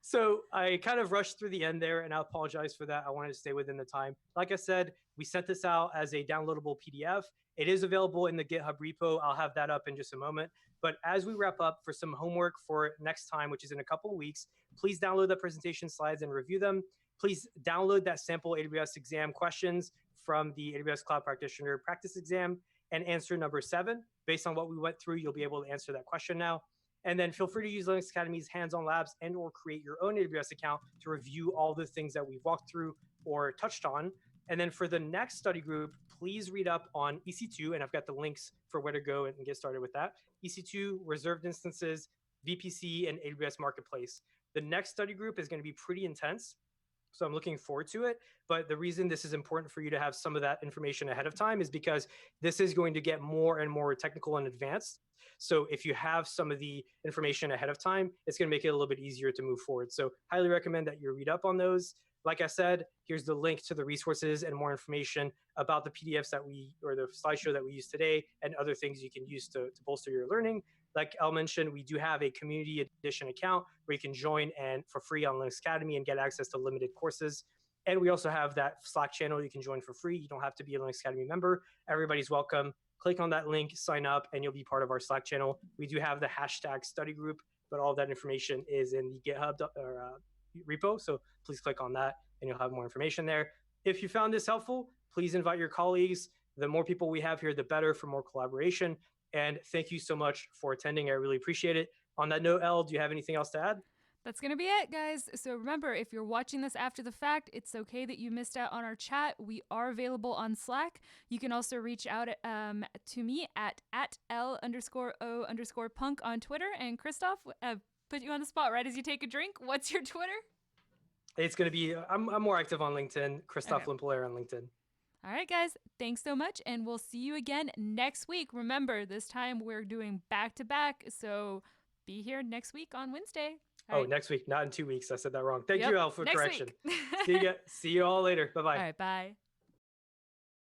[SPEAKER 2] so I kind of rushed through the end there, and I apologize for that. I wanted to stay within the time. Like I said, we sent this out as a downloadable PDF. It is available in the GitHub repo. I'll have that up in just a moment. But as we wrap up, for some homework for next time, which is in a couple of weeks, please download the presentation slides and review them. Please download that sample AWS exam questions from the AWS Cloud Practitioner practice exam and answer number 7. Based on what we went through, you'll be able to answer that question now. And then feel free to use Linux Academy's hands-on labs and or create your own AWS account to review all the things that we've walked through or touched on. And then for the next study group, please read up on EC2, and I've got the links for where to go and get started with that. EC2, reserved instances, VPC, and AWS Marketplace. The next study group is going to be pretty intense, so I'm looking forward to it. But the reason this is important for you to have some of that information ahead of time is because this is going to get more and more technical and advanced. So if you have some of the information ahead of time, it's going to make it a little bit easier to move forward. So highly recommend that you read up on those. Like I said, here's the link to the resources and more information about the PDFs or the slideshow that we use today and other things you can use to bolster your learning. Like Elle mentioned, we do have a community edition account where you can join and for free on Linux Academy and get access to limited courses. And we also have that Slack channel you can join for free. You don't have to be a Linux Academy member. Everybody's welcome. Click on that link, sign up, and you'll be part of our Slack channel. We do have the hashtag study group, but all of that information is in the GitHub repo. So please click on that and you'll have more information there. If you found this helpful, please invite your colleagues. The more people we have here, the better for more collaboration. And thank you so much for attending. I really appreciate it. On that note, Elle, do you have anything else to add?
[SPEAKER 1] That's going to be it, guys. So remember, if you're watching this after the fact, it's okay that you missed out on our chat. We are available on Slack. You can also reach out to me at L_O_punk on Twitter. And Christoph, put you on the spot right as you take a drink. What's your Twitter?
[SPEAKER 2] It's going to be, I'm more active on LinkedIn, Christophe Lemplaire on LinkedIn.
[SPEAKER 1] All right, guys, thanks so much. And we'll see you again next week. Remember, this time we're doing back to back. So be here next week on Wednesday.
[SPEAKER 2] Next week, not in 2 weeks. I said that wrong. Thank you, Al, for
[SPEAKER 1] next
[SPEAKER 2] correction.
[SPEAKER 1] Week.
[SPEAKER 2] See you all later. Bye-bye.
[SPEAKER 1] All right, bye.